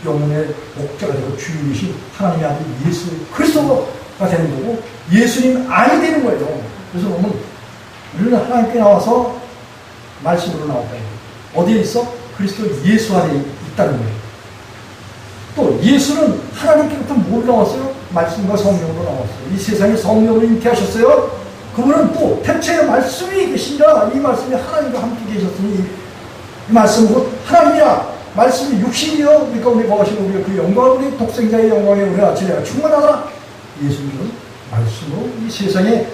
영혼의 목자가 되고 주인이신 하나님의 아들 예수 그리스도가 되는 거고 예수님 안이 되는 거예요. 그래서 보면 우리는 하나님께 나와서 말씀으로 나왔다. 어디에 있어? 그리스도 예수 안에 있다는 거예요. 또 예수는 하나님께부터 뭘 나왔어요? 말씀과 성령으로 나왔어요. 이 세상에 성령을 잉태하셨어요. 그분은 또 태초에 말씀이 계시니라. 이 말씀이 하나님과 함께 계셨으니 이 말씀은 하나님이라. 말씀이 육신이요. 그러니까 우리 거하시는 우리가 그 영광을, 우리 독생자의 영광에 우리가 지내가 충만하더라. 예수님은 말씀으로 이 세상에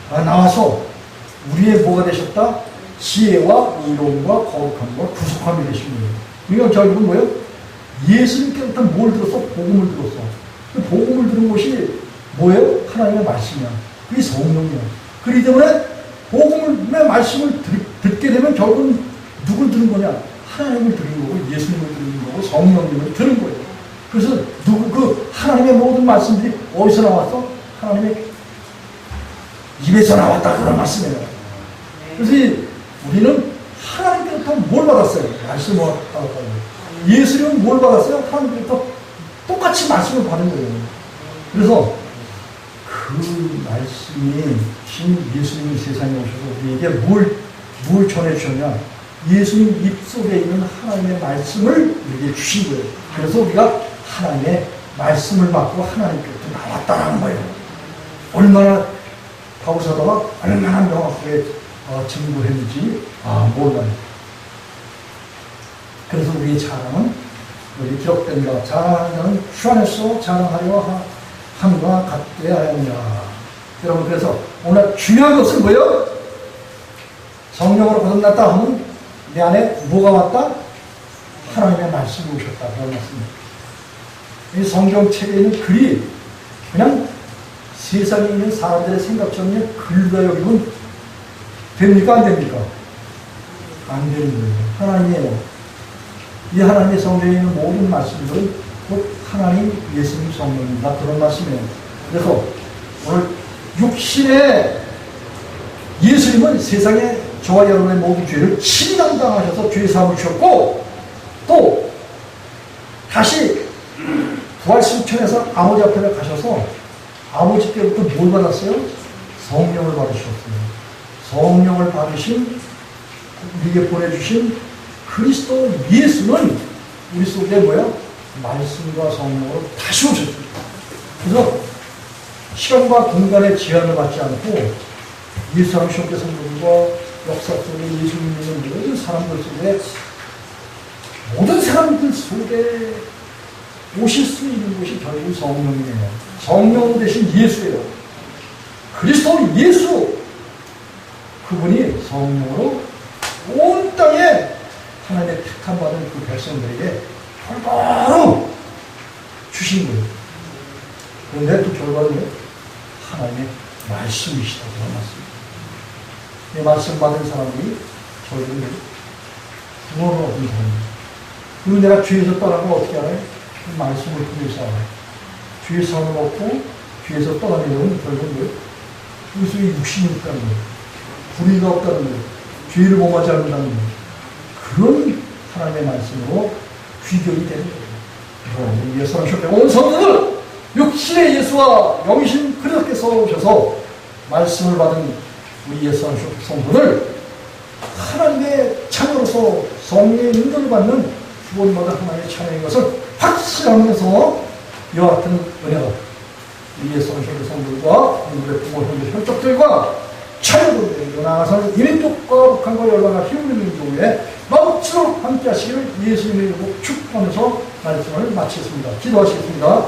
나와서 우리의 뭐가 되셨다? 지혜와 의로움과 거룩함과 구속함이 되신 거예요. 그러니까 결국은 뭐예요? 예수님께부터 뭘 들었어? 복음을 들었어. 그 복음을 들은 것이 뭐예요? 하나님의 말씀이야. 그게 성령이야. 그렇기 때문에 복음의 말씀을 듣게 되면 결국은 누굴 들은 거냐? 하나님을 들은 거고 예수님을 들은 거고 성령님을 들은 거예요. 그래서 그 하나님의 모든 말씀들이 어디서 나왔어? 하나님의 입에서 나왔다. 그런 말씀이에요. 그래서 우리는 하나님께부터 뭘 받았어요? 말씀을 받았다고요. 예수님은 뭘 받았어요? 하나님께부터 똑같이 말씀을 받은 거예요. 그래서 그 말씀이 신 예수님이 세상에 오셔서 우리에게 뭘 전해주셨냐? 예수님 입속에 있는 하나님의 말씀을 우리에게 주신 거예요. 그래서 우리가 하나님의 말씀을 받고 하나님께부터 나왔다는 거예요. 얼마나 바울사도가 얼마나 명확하게 증거했는지 몰라요. 그래서 우리의 자랑은 여기 기록된 것, 자랑하는 자는 주 안에서 자랑하려 함과 같게 하였느냐. 여러분, 그래서 오늘 중요한 것은 뭐예요? 성령으로 거듭났다 하면 내 안에 뭐가 왔다? 하나님의 말씀이 오셨다. 그런 말씀입니다. 이 성경책에 있는 글이 그냥 세상에 있는 사람들의 생각처럼 글과 여기면 됩니까? 안 됩니까? 안 되는 거예요. 하나님이에요. 이 하나님의 성경에 있는 모든 말씀들은 곧 하나님 예수님 성령입니다. 그런 말씀이에요. 그래서 오늘 육신의 예수님은 세상에 저와 여러분의 모든 죄를 친히 담당하셔서 죄 사함을 주셨고, 또 다시 부활 승천해서 아버지 앞에 가셔서 아버지께부터 뭘 받았어요? 성령을 받으셨어요. 성령을 받으신, 우리에게 보내주신 그리스도 예수는 우리 속에 뭐야? 말씀과 성령으로 다시 오셨습니다. 그래서 시간과 공간의 제한을 받지 않고 예수 하나님께서 성도들과 역사 속에 예수 믿는 모든 사람들 속에, 모든 사람들 속에 오실 수 있는 것이 결국 성령이에요. 성령 대신 예수예요. 그리스도 예수, 그분이 성령으로 온 땅에 하나님의 택함받은 그 백성들에게 결과로 주신 거예요. 그런데 또 결과는 하나님의 말씀이시다고 말씀입니다. 이 말씀 받은 사람이 저희는 구원을 얻은 사람입니다. 그리고 내가 죄에서 떠나면 어떻게 알아요? 그 말씀을 통해서 알아요. 죄의 사함을 얻고 죄에서 떠나려면 결국은 뭐예요? 그 속에 육신이 있다는 거예요. 불의가 없다는 거예요. 죄를 범하지 않는다는 거예요. 그런 하나님의 말씀으로 귀결이 되는 거예요. 예수 하나님께 온 성도들, 육신의 예수와 영이신 그리스도께서 오셔서 말씀을 받은 우리 예수 하나님 성도들, 하나님의 자녀로서 성령의 인도를 받는 구원받은 하나님의 자녀인 것을 확실하면서 이와 같은 은혜가 우리 예수 하나님 성도들과 우리의 부모, 형제, 혈족들과 자녀들에게 나아가서 이민족과 북한과 연락과 힘을 있는 경우에 마음으로 함께 하시기를 예수님의 이름으로 축복하면서 말씀을 마치겠습니다. 기도하시겠습니다.